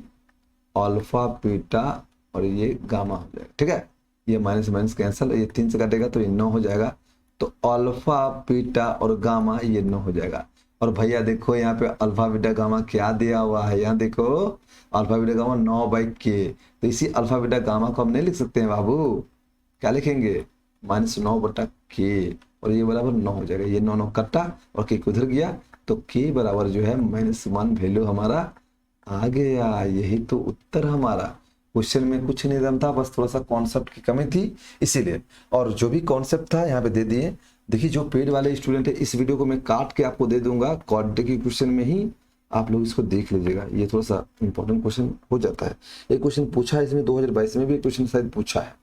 Speaker 1: अल्फा बीटा और ये गामा हो जाएगा, ठीक है, ये माइनस माइनस कैंसिल, ये 3 से काटेगा तो ये 9 हो जाएगा, तो अल्फा बीटा और गामा ये 9 हो जाएगा। और भैया देखो यहाँ पे अल्फा बीटा गामा क्या दिया हुआ है, यहाँ देखो अल्फा बीटा गामा 9/k, तो इसी अल्फा बीटा गामा को हम नहीं लिख सकते हैं बाबू, क्या लिखेंगे -9/k, और ये बराबर 9 हो जाएगा, ये 9 कट्टा और k उधर गया, तो k बराबर जो है -1 वैल्यू हमारा आ गया। यही तो उत्तर हमारा, क्वेश्चन में कुछ नहीं दम था, बस थोड़ा सा कॉन्सेप्ट की कमी थी इसीलिए, और जो भी कॉन्सेप्ट था यहाँ पे दे दिए। देखिए जो पेड वाले स्टूडेंट है इस वीडियो को मैं काट के आपको दे दूंगा, क्वाड्रेटिक क्वेश्चन में ही आप लोग इसको देख लीजिएगा, ये थोड़ा सा इंपॉर्टेंट क्वेश्चन हो जाता है। एक क्वेश्चन पूछा है इसमें 2022 में भी एक क्वेश्चन शायद पूछा है,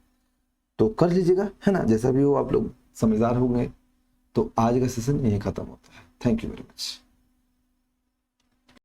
Speaker 1: तो कर लीजिएगा, है ना, जैसा भी हो आप लोग समझदार होंगे। तो आज का सेशन यही खत्म होता है, थैंक यू वेरी मच।